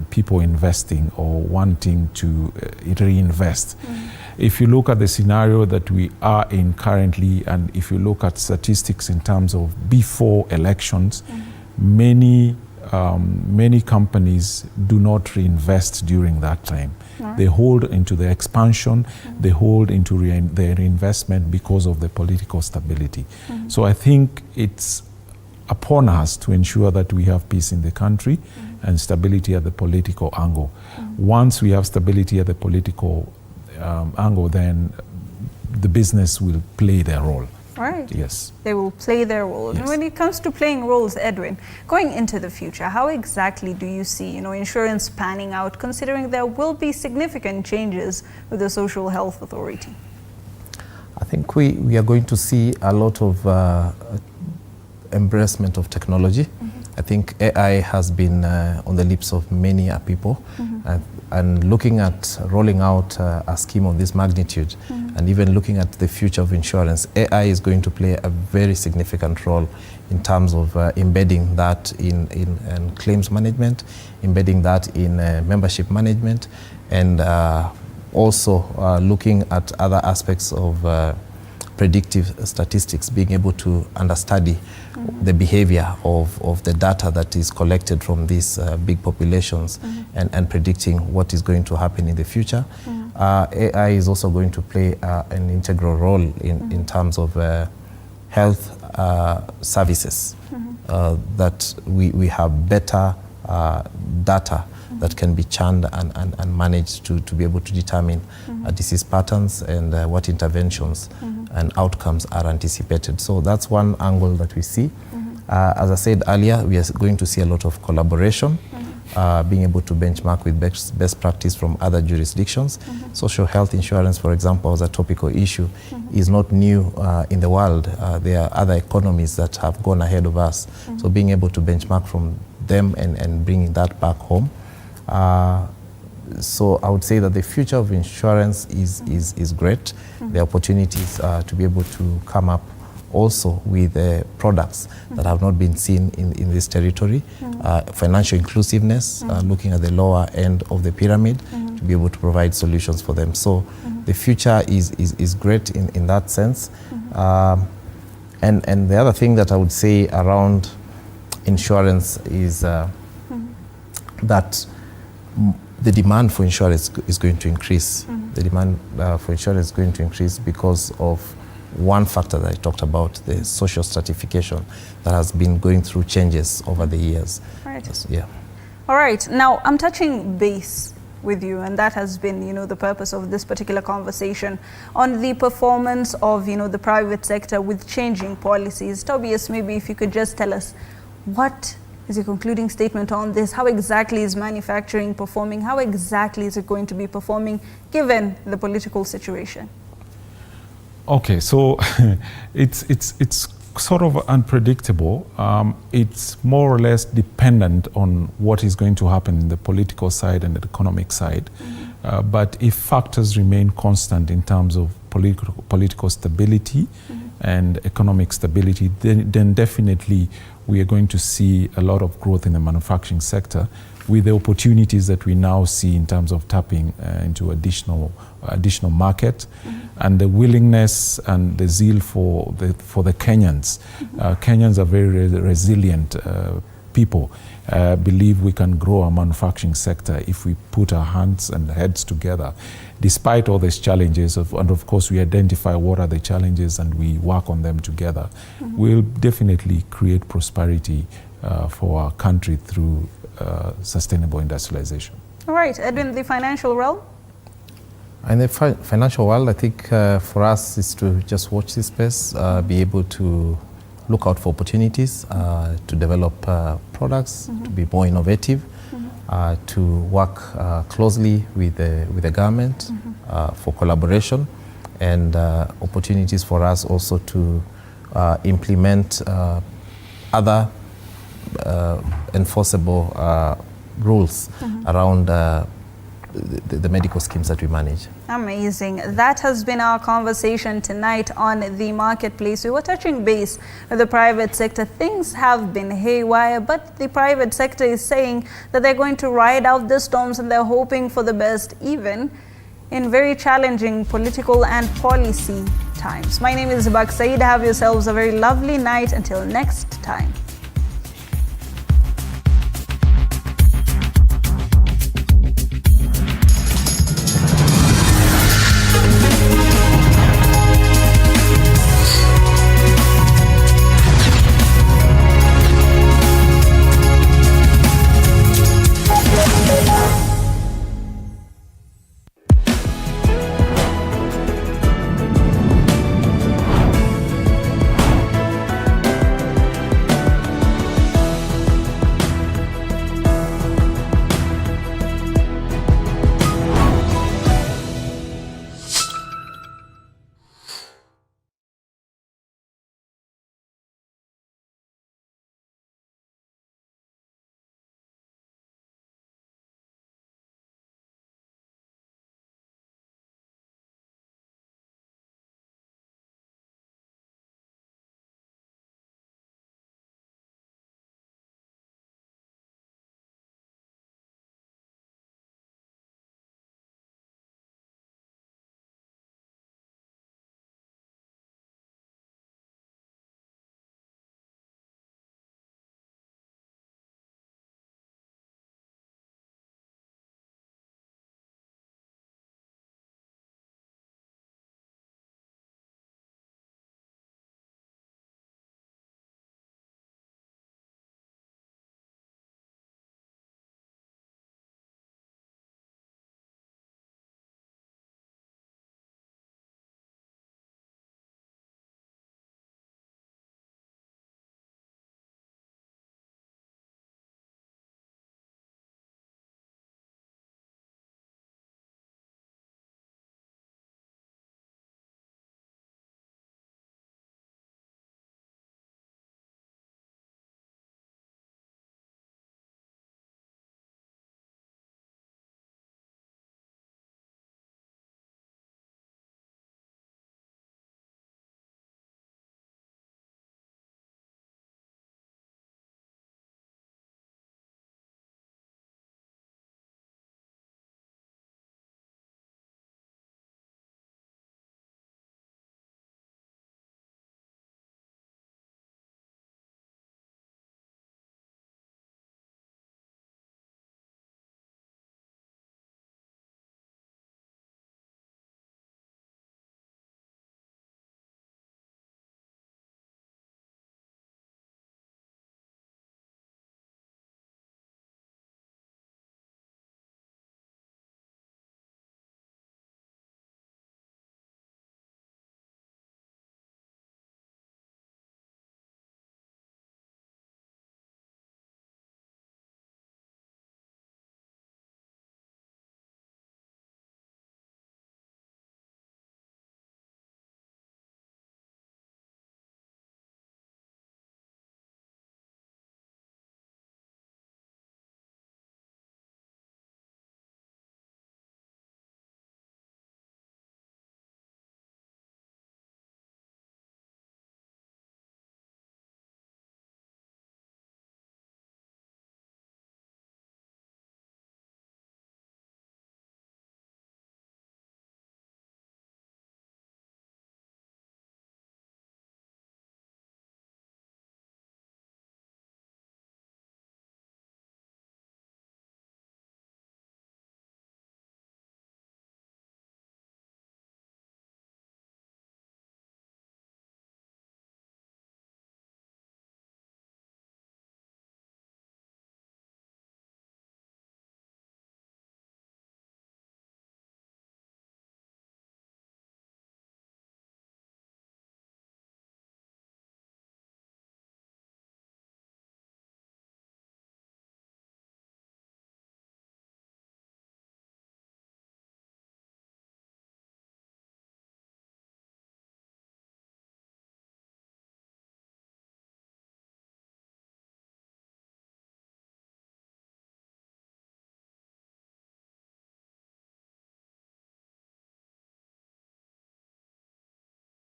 people investing or wanting to reinvest. if you look at the scenario that we are in currently, and if you look at statistics in terms of before elections, many companies do not reinvest during that time. They hold into the expansion, they hold into their reinvestment because of the political stability. So I think it's upon us to ensure that we have peace in the country and stability at the political angle. Once we have stability at the political angle, then the business will play their role. Right. Yes. They will play their role. Yes. And when it comes to playing roles, Edwin, going into the future, how exactly do you see, insurance panning out, considering there will be significant changes with the Social Health Authority? I think we are going to see a lot of embracement of technology. I think AI has been on the lips of many people, and looking at rolling out a scheme of this magnitude, and even looking at the future of insurance, AI is going to play a very significant role in terms of embedding that in claims management, embedding that in membership management, and also looking at other aspects of predictive statistics, being able to understudy the behavior of the data that is collected from these big populations, and predicting what is going to happen in the future. AI is also going to play an integral role in terms of health services, that we have better data that can be churned and managed to be able to determine disease patterns and what interventions and outcomes are anticipated. So that's one angle that we see. As I said earlier, we are going to see a lot of collaboration, being able to benchmark with best practice from other jurisdictions. Social health insurance, for example, as a topical issue, is not new in the world. There are other economies that have gone ahead of us. So being able to benchmark from them and bringing that back home. So I would say that the future of insurance is great. The opportunities to be able to come up also with products that have not been seen in this territory. Financial inclusiveness, looking at the lower end of the pyramid to be able to provide solutions for them. So the future is great in that sense. And the other thing that I would say around insurance is that the demand for insurance is going to increase. The demand for insurance is going to increase because of one factor that I talked about, the social stratification that has been going through changes over the years. Right. Yeah. All right. Now, I'm touching base with you, and that has been, the purpose of this particular conversation on the performance of, the private sector with changing policies. Tobias, maybe if you could just tell us, what is your concluding statement on this? How exactly is manufacturing performing? How exactly is it going to be performing given the political situation? Okay, so it's sort of unpredictable. It's more or less dependent on what is going to happen in the political side and the economic side. But if factors remain constant in terms of political stability and economic stability, then definitely we are going to see a lot of growth in the manufacturing sector, with the opportunities that we now see in terms of tapping into additional market, and the willingness and the zeal for the Kenyans. Kenyans are very resilient people. Believe we can grow our manufacturing sector if we put our hands and heads together, despite all these challenges. And of course, we identify what are the challenges and we work on them together. We'll definitely create prosperity for our country through sustainable industrialization. All right, Edwin, the financial realm? In the financial world, I think for us is to just watch this space, be able to look out for opportunities, to develop products, to be more innovative, to work closely with the government for collaboration, and opportunities for us also to implement other enforceable rules around the medical schemes that we manage. Amazing. That has been our conversation tonight on The Marketplace. We were touching base with the private sector. Things have been haywire, but the private sector is saying that they're going to ride out the storms and they're hoping for the best, even in very challenging political and policy times. My name is Hibaq. Have yourselves a very lovely night. Until next time.